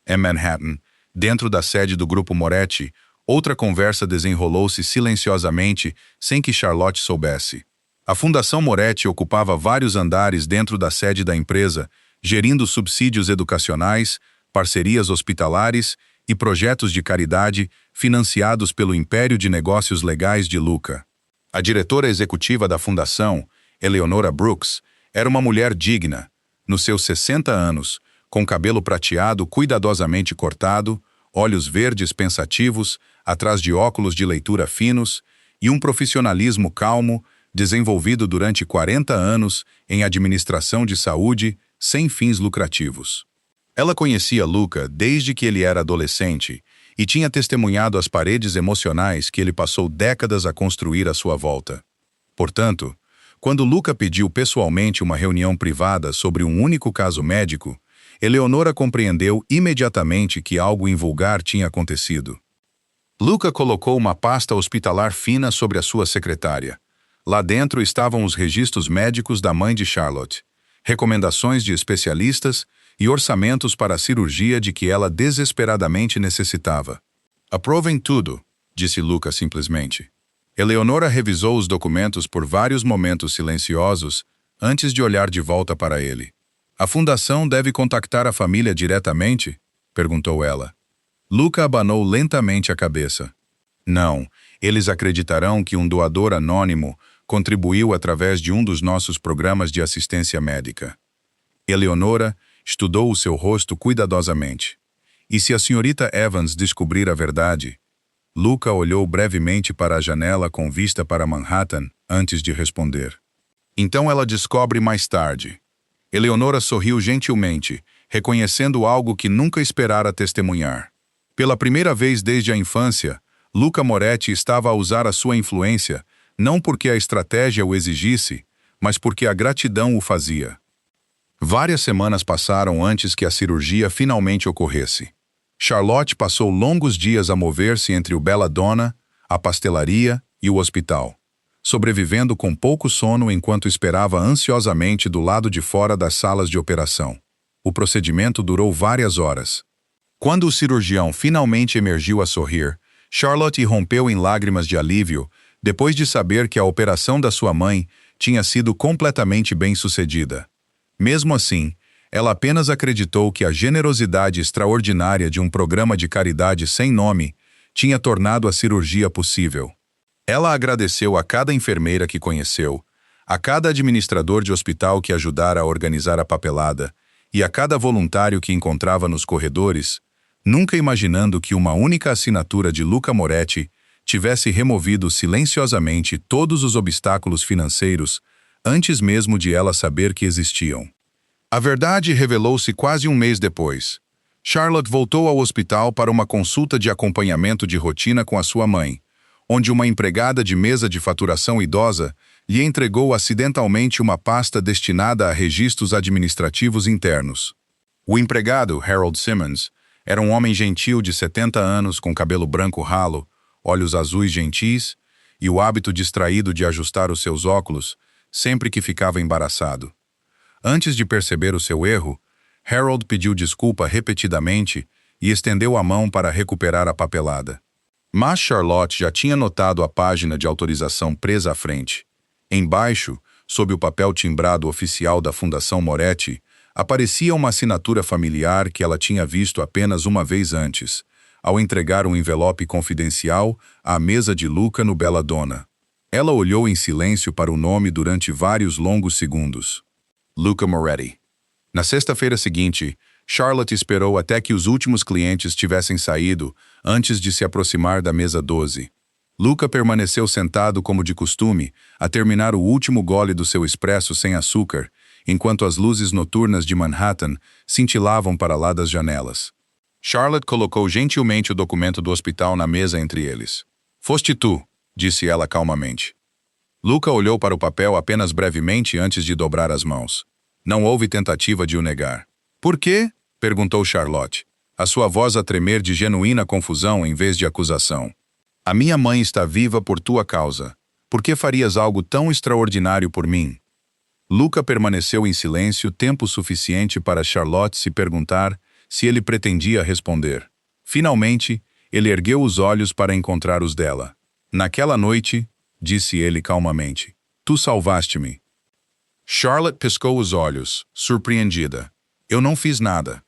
Em Manhattan, dentro da sede do Grupo Moretti, outra conversa desenrolou-se silenciosamente sem que Charlotte soubesse. A Fundação Moretti ocupava vários andares dentro da sede da empresa, gerindo subsídios educacionais, parcerias hospitalares e projetos de caridade financiados pelo Império de Negócios Legais de Luca. A diretora executiva da fundação, Eleonora Brooks, era uma mulher digna, nos seus 60 anos, com cabelo prateado cuidadosamente cortado, olhos verdes pensativos, atrás de óculos de leitura finos, e um profissionalismo calmo, desenvolvido durante 40 anos em administração de saúde sem fins lucrativos. Ela conhecia Luca desde que ele era adolescente e tinha testemunhado as paredes emocionais que ele passou décadas a construir à sua volta. Portanto, quando Luca pediu pessoalmente uma reunião privada sobre um único caso médico, Eleonora compreendeu imediatamente que algo invulgar tinha acontecido. Luca colocou uma pasta hospitalar fina sobre a sua secretária. Lá dentro estavam os registros médicos da mãe de Charlotte, recomendações de especialistas e orçamentos para a cirurgia de que ela desesperadamente necessitava. "Aprovem tudo", disse Luca simplesmente. Eleonora revisou os documentos por vários momentos silenciosos antes de olhar de volta para ele. "A fundação deve contactar a família diretamente?" perguntou ela. Luca abanou lentamente a cabeça. "Não, eles acreditarão que um doador anônimo contribuiu através de um dos nossos programas de assistência médica." Eleonora estudou o seu rosto cuidadosamente. "E se a senhorita Evans descobrir a verdade?" Luca olhou brevemente para a janela com vista para Manhattan antes de responder. "Então ela descobre mais tarde." Eleonora sorriu gentilmente, reconhecendo algo que nunca esperara testemunhar. Pela primeira vez desde a infância, Luca Moretti estava a usar a sua influência, não porque a estratégia o exigisse, mas porque a gratidão o fazia. Várias semanas passaram antes que a cirurgia finalmente ocorresse. Charlotte passou longos dias a mover-se entre o Belladonna, a pastelaria e o hospital, sobrevivendo com pouco sono enquanto esperava ansiosamente do lado de fora das salas de operação. O procedimento durou várias horas. Quando o cirurgião finalmente emergiu a sorrir, Charlotte rompeu em lágrimas de alívio depois de saber que a operação da sua mãe tinha sido completamente bem-sucedida. Mesmo assim, ela apenas acreditou que a generosidade extraordinária de um programa de caridade sem nome tinha tornado a cirurgia possível. Ela agradeceu a cada enfermeira que conheceu, a cada administrador de hospital que ajudara a organizar a papelada e a cada voluntário que encontrava nos corredores, nunca imaginando que uma única assinatura de Luca Moretti tivesse removido silenciosamente todos os obstáculos financeiros antes mesmo de ela saber que existiam. A verdade revelou-se quase um mês depois. Charlotte voltou ao hospital para uma consulta de acompanhamento de rotina com a sua mãe, onde uma empregada de mesa de faturação idosa lhe entregou acidentalmente uma pasta destinada a registros administrativos internos. O empregado, Harold Simmons, era um homem gentil de 70 anos com cabelo branco ralo, olhos azuis gentis e o hábito distraído de ajustar os seus óculos sempre que ficava embaraçado. Antes de perceber o seu erro, Harold pediu desculpa repetidamente e estendeu a mão para recuperar a papelada. Mas Charlotte já tinha notado a página de autorização presa à frente. Embaixo, sob o papel timbrado oficial da Fundação Moretti, aparecia uma assinatura familiar que ela tinha visto apenas uma vez antes, ao entregar um envelope confidencial à mesa de Luca no Belladonna. Ela olhou em silêncio para o nome durante vários longos segundos. Luca Moretti. Na sexta-feira seguinte, Charlotte esperou até que os últimos clientes tivessem saído antes de se aproximar da mesa 12. Luca permaneceu sentado como de costume, a terminar o último gole do seu expresso sem açúcar, enquanto as luzes noturnas de Manhattan cintilavam para lá das janelas. Charlotte colocou gentilmente o documento do hospital na mesa entre eles. "Foste tu", disse ela calmamente. Luca olhou para o papel apenas brevemente antes de dobrar as mãos. Não houve tentativa de o negar. "Por quê?", perguntou Charlotte, a sua voz a tremer de genuína confusão em vez de acusação. "A minha mãe está viva por tua causa. Por que farias algo tão extraordinário por mim?" Luca permaneceu em silêncio tempo suficiente para Charlotte se perguntar se ele pretendia responder. Finalmente, ele ergueu os olhos para encontrar os dela. "Naquela noite", disse ele calmamente, "tu salvaste-me." Charlotte piscou os olhos, surpreendida. "Eu não fiz nada."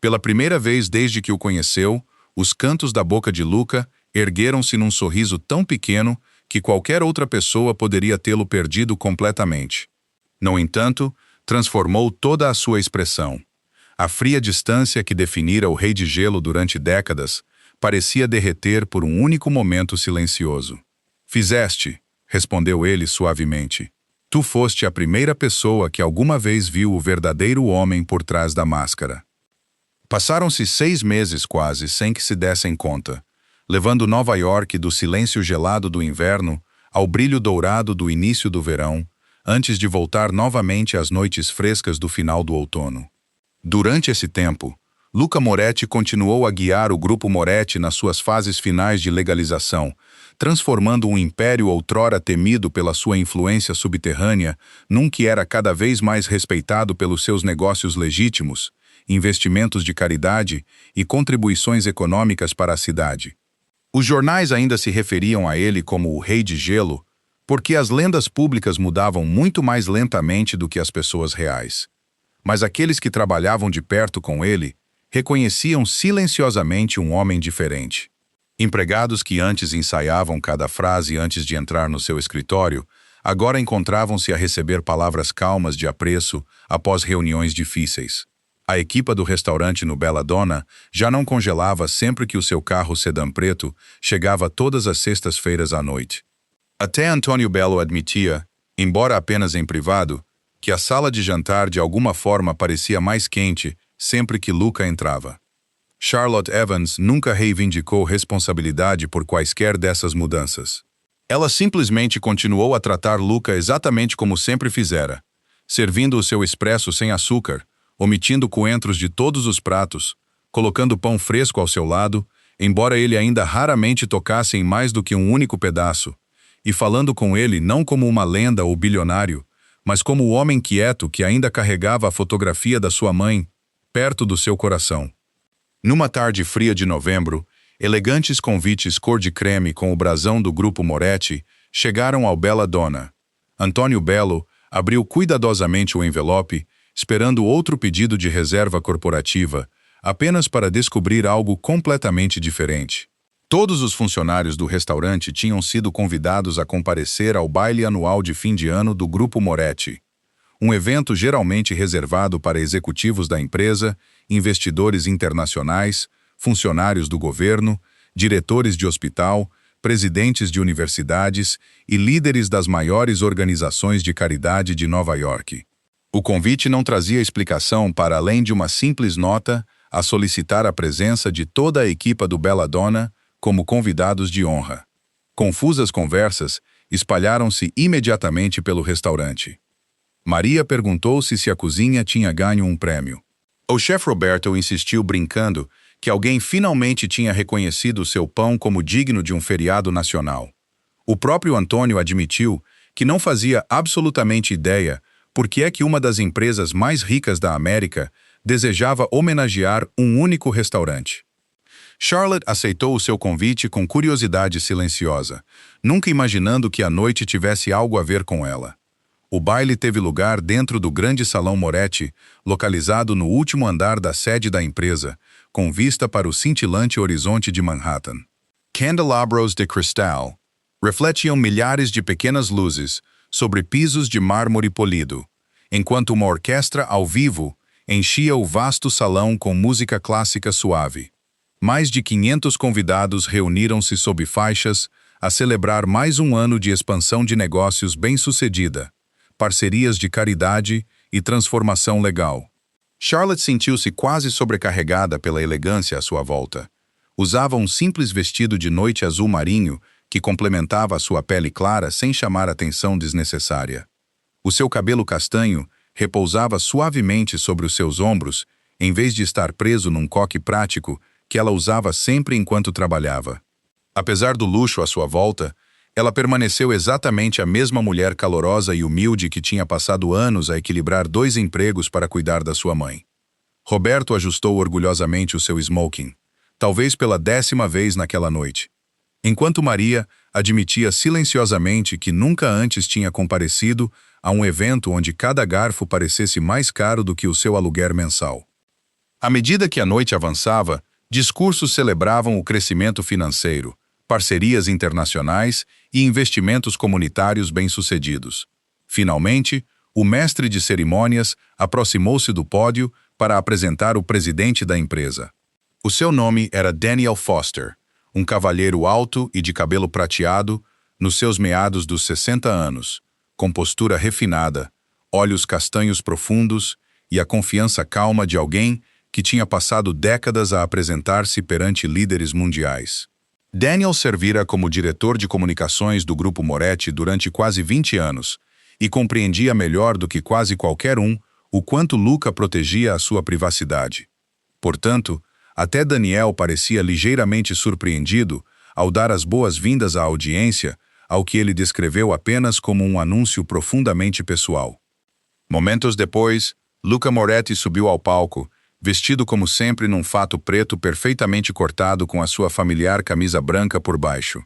Pela primeira vez desde que o conheceu, os cantos da boca de Luca ergueram-se num sorriso tão pequeno que qualquer outra pessoa poderia tê-lo perdido completamente. No entanto, transformou toda a sua expressão. A fria distância que definira o Rei de Gelo durante décadas parecia derreter por um único momento silencioso. Fizeste, respondeu ele suavemente. Tu foste a primeira pessoa que alguma vez viu o verdadeiro homem por trás da máscara. Passaram-se 6 meses quase sem que se dessem conta, levando Nova York do silêncio gelado do inverno ao brilho dourado do início do verão, antes de voltar novamente às noites frescas do final do outono. Durante esse tempo, Luca Moretti continuou a guiar o Grupo Moretti nas suas fases finais de legalização, transformando um império outrora temido pela sua influência subterrânea num que era cada vez mais respeitado pelos seus negócios legítimos, investimentos de caridade e contribuições econômicas para a cidade. Os jornais ainda se referiam a ele como o Rei de Gelo, porque as lendas públicas mudavam muito mais lentamente do que as pessoas reais. Mas aqueles que trabalhavam de perto com ele reconheciam silenciosamente um homem diferente. Empregados que antes ensaiavam cada frase antes de entrar no seu escritório, agora encontravam-se a receber palavras calmas de apreço após reuniões difíceis. A equipa do restaurante no Bella Donna já não congelava sempre que o seu carro sedã preto chegava todas as sextas-feiras à noite. Até Antônio Bello admitia, embora apenas em privado, que a sala de jantar de alguma forma parecia mais quente sempre que Luca entrava. Charlotte Evans nunca reivindicou responsabilidade por quaisquer dessas mudanças. Ela simplesmente continuou a tratar Luca exatamente como sempre fizera, servindo o seu expresso sem açúcar, omitindo coentros de todos os pratos, colocando pão fresco ao seu lado, embora ele ainda raramente tocasse em mais do que um único pedaço, e falando com ele não como uma lenda ou bilionário, mas como o homem quieto que ainda carregava a fotografia da sua mãe, perto do seu coração. Numa tarde fria de novembro, elegantes convites cor de creme com o brasão do Grupo Moretti chegaram ao Bella Donna. Antônio Bello abriu cuidadosamente o envelope, esperando outro pedido de reserva corporativa, apenas para descobrir algo completamente diferente. Todos os funcionários do restaurante tinham sido convidados a comparecer ao baile anual de fim de ano do Grupo Moretti, um evento geralmente reservado para executivos da empresa, investidores internacionais, funcionários do governo, diretores de hospital, presidentes de universidades e líderes das maiores organizações de caridade de Nova York. O convite não trazia explicação para além de uma simples nota a solicitar a presença de toda a equipa do Bella Donna como convidados de honra. Confusas conversas espalharam-se imediatamente pelo restaurante. Maria perguntou-se se a cozinha tinha ganho um prêmio. O chefe Roberto insistiu brincando que alguém finalmente tinha reconhecido seu pão como digno de um feriado nacional. O próprio Antônio admitiu que não fazia absolutamente ideia por que é que uma das empresas mais ricas da América desejava homenagear um único restaurante. Charlotte aceitou o seu convite com curiosidade silenciosa, nunca imaginando que a noite tivesse algo a ver com ela. O baile teve lugar dentro do grande salão Moretti, localizado no último andar da sede da empresa, com vista para o cintilante horizonte de Manhattan. Candelabros de cristal refletiam milhares de pequenas luzes sobre pisos de mármore polido, enquanto uma orquestra ao vivo enchia o vasto salão com música clássica suave. Mais de 500 convidados reuniram-se sob faixas a celebrar mais um ano de expansão de negócios bem-sucedida, parcerias de caridade e transformação legal. Charlotte sentiu-se quase sobrecarregada pela elegância à sua volta. Usava um simples vestido de noite azul marinho que complementava a sua pele clara sem chamar atenção desnecessária. O seu cabelo castanho repousava suavemente sobre os seus ombros, em vez de estar preso num coque prático que ela usava sempre enquanto trabalhava. Apesar do luxo à sua volta, ela permaneceu exatamente a mesma mulher calorosa e humilde que tinha passado anos a equilibrar 2 empregos para cuidar da sua mãe. Roberto ajustou orgulhosamente o seu smoking, talvez pela 10ª vez naquela noite, enquanto Maria admitia silenciosamente que nunca antes tinha comparecido a um evento onde cada garfo parecesse mais caro do que o seu aluguer mensal. À medida que a noite avançava, discursos celebravam o crescimento financeiro, parcerias internacionais e investimentos comunitários bem-sucedidos. Finalmente, o mestre de cerimônias aproximou-se do pódio para apresentar o presidente da empresa. O seu nome era Daniel Foster, um cavalheiro alto e de cabelo prateado, nos seus meados dos 60 anos, com postura refinada, olhos castanhos profundos e a confiança calma de alguém que tinha passado décadas a apresentar-se perante líderes mundiais. Daniel servira como diretor de comunicações do Grupo Moretti durante quase 20 anos e compreendia melhor do que quase qualquer um o quanto Luca protegia a sua privacidade. Portanto, até Daniel parecia ligeiramente surpreendido ao dar as boas-vindas à audiência, ao que ele descreveu apenas como um anúncio profundamente pessoal. Momentos depois, Luca Moretti subiu ao palco, vestido como sempre num fato preto perfeitamente cortado com a sua familiar camisa branca por baixo.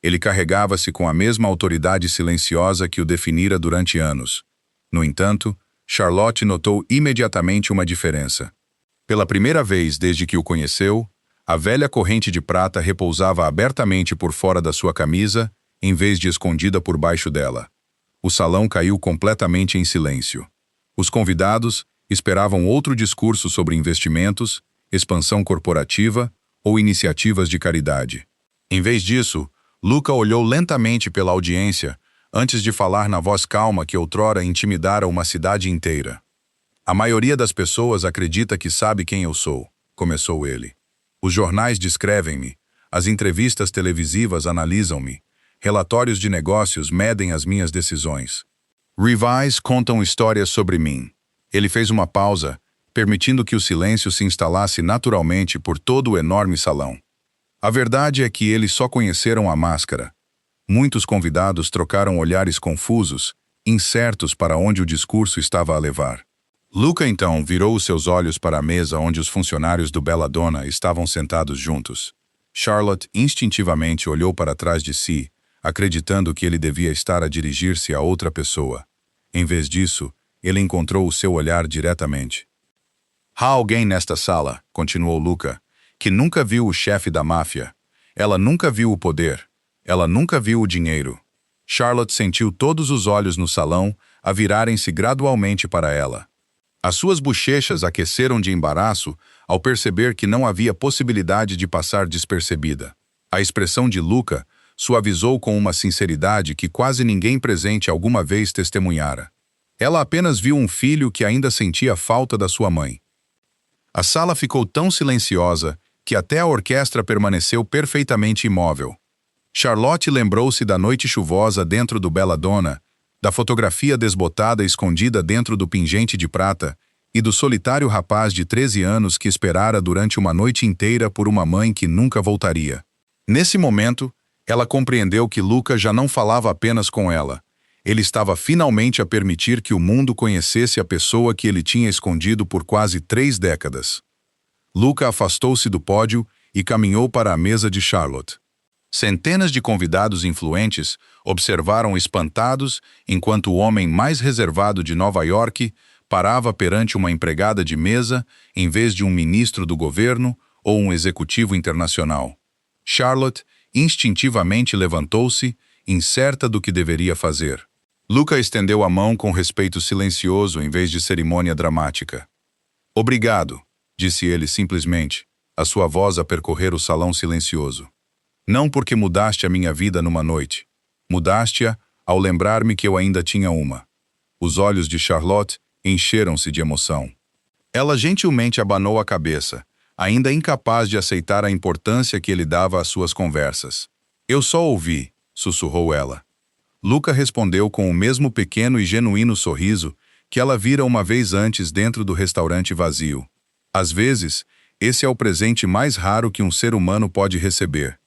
Ele carregava-se com a mesma autoridade silenciosa que o definira durante anos. No entanto, Charlotte notou imediatamente uma diferença. Pela primeira vez desde que o conheceu, a velha corrente de prata repousava abertamente por fora da sua camisa, em vez de escondida por baixo dela. O salão caiu completamente em silêncio. Os convidados esperavam outro discurso sobre investimentos, expansão corporativa ou iniciativas de caridade. Em vez disso, Luca olhou lentamente pela audiência antes de falar na voz calma que outrora intimidara uma cidade inteira. A maioria das pessoas acredita que sabe quem eu sou, começou ele. Os jornais descrevem-me, as entrevistas televisivas analisam-me, relatórios de negócios medem as minhas decisões. Rivais contam histórias sobre mim. Ele fez uma pausa, permitindo que o silêncio se instalasse naturalmente por todo o enorme salão. A verdade é que eles só conheceram a máscara. Muitos convidados trocaram olhares confusos, incertos para onde o discurso estava a levar. Luca então virou os seus olhos para a mesa onde os funcionários do Belladonna estavam sentados juntos. Charlotte instintivamente olhou para trás de si, acreditando que ele devia estar a dirigir-se a outra pessoa. Em vez disso, ele encontrou o seu olhar diretamente. Há alguém nesta sala, continuou Luca, que nunca viu o chefe da máfia. Ela nunca viu o poder. Ela nunca viu o dinheiro. Charlotte sentiu todos os olhos no salão a virarem-se gradualmente para ela. As suas bochechas aqueceram de embaraço ao perceber que não havia possibilidade de passar despercebida. A expressão de Luca suavizou com uma sinceridade que quase ninguém presente alguma vez testemunhara. Ela apenas viu um filho que ainda sentia falta da sua mãe. A sala ficou tão silenciosa que até a orquestra permaneceu perfeitamente imóvel. Charlotte lembrou-se da noite chuvosa dentro do Belladonna, da fotografia desbotada escondida dentro do pingente de prata e do solitário rapaz de 13 anos que esperara durante uma noite inteira por uma mãe que nunca voltaria. Nesse momento, ela compreendeu que Luca já não falava apenas com ela. Ele estava finalmente a permitir que o mundo conhecesse a pessoa que ele tinha escondido por quase 3 décadas. Luca afastou-se do pódio e caminhou para a mesa de Charlotte. Centenas de convidados influentes observaram espantados enquanto o homem mais reservado de Nova York parava perante uma empregada de mesa em vez de um ministro do governo ou um executivo internacional. Charlotte instintivamente levantou-se, incerta do que deveria fazer. Luca estendeu a mão com respeito silencioso em vez de cerimônia dramática. Obrigado, disse ele simplesmente, a sua voz a percorrer o salão silencioso. Não porque mudaste a minha vida numa noite. Mudaste-a ao lembrar-me que eu ainda tinha uma. Os olhos de Charlotte encheram-se de emoção. Ela gentilmente abanou a cabeça, ainda incapaz de aceitar a importância que ele dava às suas conversas. Eu só ouvi, sussurrou ela. Luca respondeu com o mesmo pequeno e genuíno sorriso que ela vira uma vez antes dentro do restaurante vazio. Às vezes, esse é o presente mais raro que um ser humano pode receber.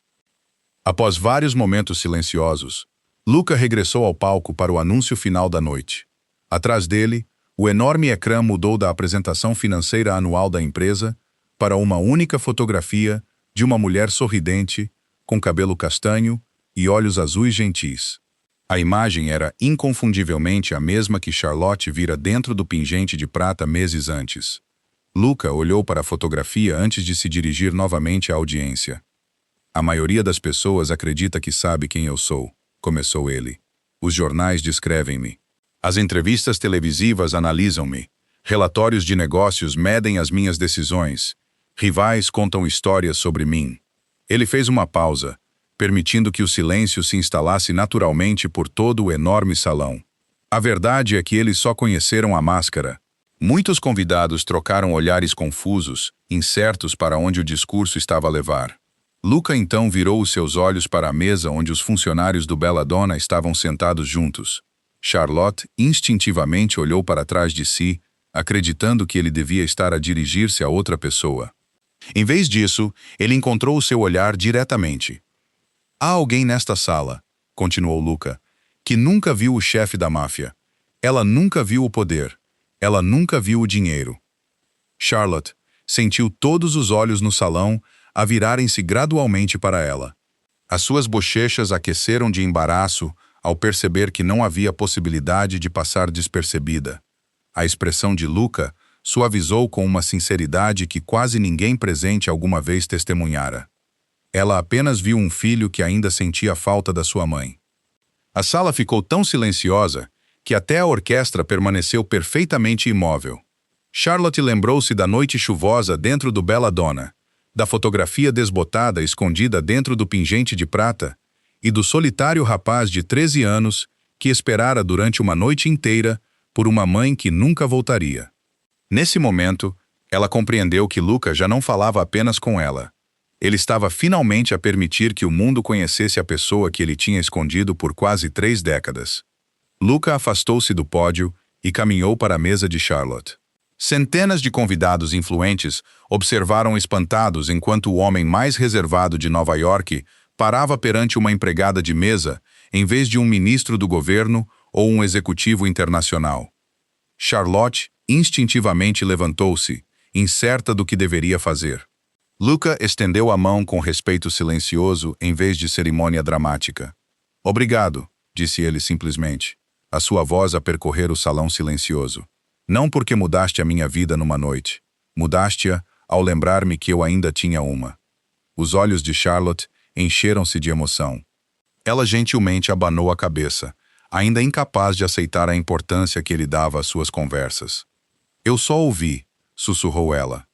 Após vários momentos silenciosos, Luca regressou ao palco para o anúncio final da noite. Atrás dele, o enorme ecrã mudou da apresentação financeira anual da empresa para uma única fotografia de uma mulher sorridente, com cabelo castanho e olhos azuis gentis. A imagem era inconfundivelmente a mesma que Charlotte vira dentro do pingente de prata meses antes. Luca olhou para a fotografia antes de se dirigir novamente à audiência. A maioria das pessoas acredita que sabe quem eu sou, começou ele. Os jornais descrevem-me. As entrevistas televisivas analisam-me. Relatórios de negócios medem as minhas decisões. Rivais contam histórias sobre mim. Ele fez uma pausa, permitindo que o silêncio se instalasse naturalmente por todo o enorme salão. A verdade é que eles só conheceram a máscara. Muitos convidados trocaram olhares confusos, incertos para onde o discurso estava a levar. Luca então virou os seus olhos para a mesa onde os funcionários do Belladonna estavam sentados juntos. Charlotte instintivamente olhou para trás de si, acreditando que ele devia estar a dirigir-se a outra pessoa. Em vez disso, ele encontrou o seu olhar diretamente. Há alguém nesta sala, continuou Luca, que nunca viu o chefe da máfia. Ela nunca viu o poder. Ela nunca viu o dinheiro. Charlotte sentiu todos os olhos no salão a virarem-se gradualmente para ela. As suas bochechas aqueceram de embaraço ao perceber que não havia possibilidade de passar despercebida. A expressão de Luca suavizou com uma sinceridade que quase ninguém presente alguma vez testemunhara. Ela apenas viu um filho que ainda sentia falta da sua mãe. A sala ficou tão silenciosa que até a orquestra permaneceu perfeitamente imóvel. Charlotte lembrou-se da noite chuvosa dentro do Belladonna, da fotografia desbotada escondida dentro do pingente de prata e do solitário rapaz de 13 anos que esperara durante uma noite inteira por uma mãe que nunca voltaria. Nesse momento, ela compreendeu que Luca já não falava apenas com ela. Ele estava finalmente a permitir que o mundo conhecesse a pessoa que ele tinha escondido por quase 3 décadas. Luca afastou-se do pódio e caminhou para a mesa de Charlotte. Centenas de convidados influentes observaram espantados enquanto o homem mais reservado de Nova York parava perante uma empregada de mesa em vez de um ministro do governo ou um executivo internacional. Charlotte instintivamente levantou-se, incerta do que deveria fazer. Luca estendeu a mão com respeito silencioso em vez de cerimônia dramática. Obrigado, disse ele simplesmente, a sua voz a percorrer o salão silencioso. Não porque mudaste a minha vida numa noite. Mudaste-a ao lembrar-me que eu ainda tinha uma. Os olhos de Charlotte encheram-se de emoção. Ela gentilmente abanou a cabeça, ainda incapaz de aceitar a importância que ele dava às suas conversas. Eu só ouvi, sussurrou ela.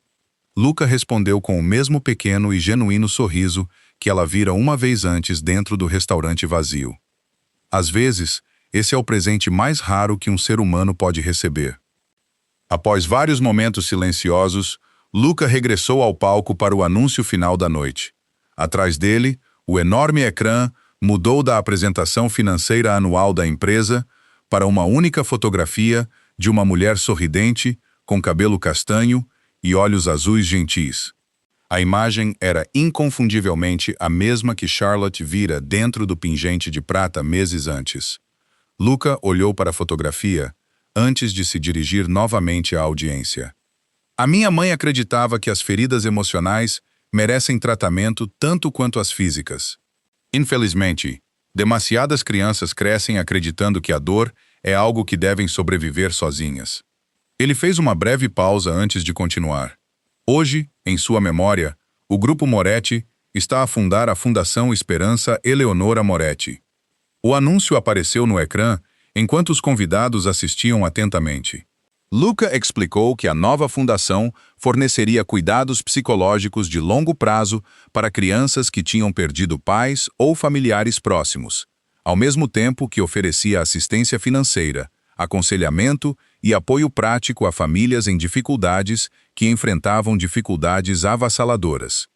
Luca respondeu com o mesmo pequeno e genuíno sorriso que ela vira uma vez antes dentro do restaurante vazio. Às vezes, esse é o presente mais raro que um ser humano pode receber. Após vários momentos silenciosos, Luca regressou ao palco para o anúncio final da noite. Atrás dele, o enorme ecrã mudou da apresentação financeira anual da empresa para uma única fotografia de uma mulher sorridente, com cabelo castanho e olhos azuis gentis. A imagem era inconfundivelmente a mesma que Charlotte vira dentro do pingente de prata meses antes. Luca olhou para a fotografia antes de se dirigir novamente à audiência. A minha mãe acreditava que as feridas emocionais merecem tratamento tanto quanto as físicas. Infelizmente, demasiadas crianças crescem acreditando que a dor é algo que devem sobreviver sozinhas. Ele fez uma breve pausa antes de continuar. Hoje, em sua memória, o Grupo Moretti está a fundar a Fundação Esperança Eleonora Moretti. O anúncio apareceu no ecrã enquanto os convidados assistiam atentamente. Luca explicou que a nova fundação forneceria cuidados psicológicos de longo prazo para crianças que tinham perdido pais ou familiares próximos, ao mesmo tempo que oferecia assistência financeira, aconselhamento e apoio prático a famílias em dificuldades que enfrentavam dificuldades avassaladoras.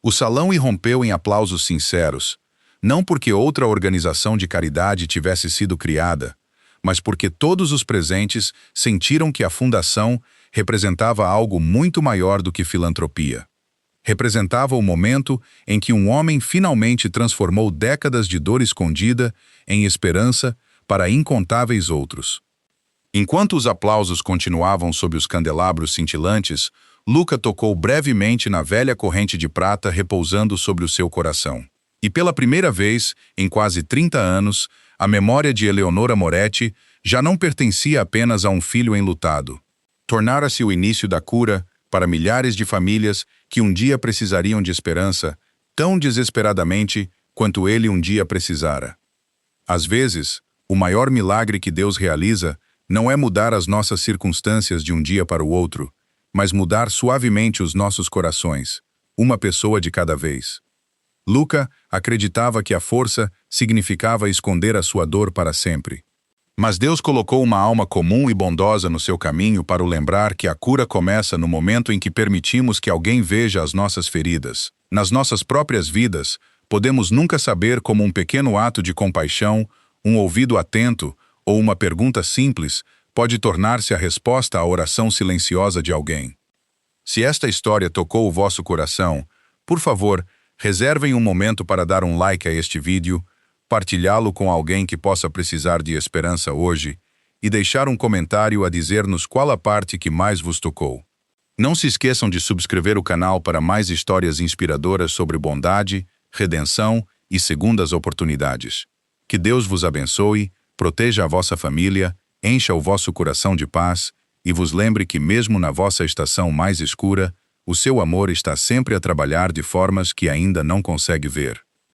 O salão irrompeu em aplausos sinceros, não porque outra organização de caridade tivesse sido criada, mas porque todos os presentes sentiram que a fundação representava algo muito maior do que filantropia. Representava o momento em que um homem finalmente transformou décadas de dor escondida em esperança para incontáveis outros. Enquanto os aplausos continuavam sob os candelabros cintilantes, Luca tocou brevemente na velha corrente de prata repousando sobre o seu coração. E pela primeira vez, em quase 30 anos, a memória de Eleonora Moretti já não pertencia apenas a um filho enlutado. Tornara-se o início da cura para milhares de famílias que um dia precisariam de esperança, tão desesperadamente quanto ele um dia precisara. Às vezes, o maior milagre que Deus realiza não é mudar as nossas circunstâncias de um dia para o outro, mas mudar suavemente os nossos corações, uma pessoa de cada vez. Luca acreditava que a força significava esconder a sua dor para sempre. Mas Deus colocou uma alma comum e bondosa no seu caminho para o lembrar que a cura começa no momento em que permitimos que alguém veja as nossas feridas. Nas nossas próprias vidas, podemos nunca saber como um pequeno ato de compaixão, um ouvido atento ou uma pergunta simples pode tornar-se a resposta à oração silenciosa de alguém. Se esta história tocou o vosso coração, por favor, reservem um momento para dar um like a este vídeo, partilhá-lo com alguém que possa precisar de esperança hoje e deixar um comentário a dizer-nos qual a parte que mais vos tocou. Não se esqueçam de subscrever o canal para mais histórias inspiradoras sobre bondade, redenção e segundas oportunidades. Que Deus vos abençoe, proteja a vossa família, encha o vosso coração de paz e vos lembre que mesmo na vossa estação mais escura, o seu amor está sempre a trabalhar de formas que ainda não consegue ver.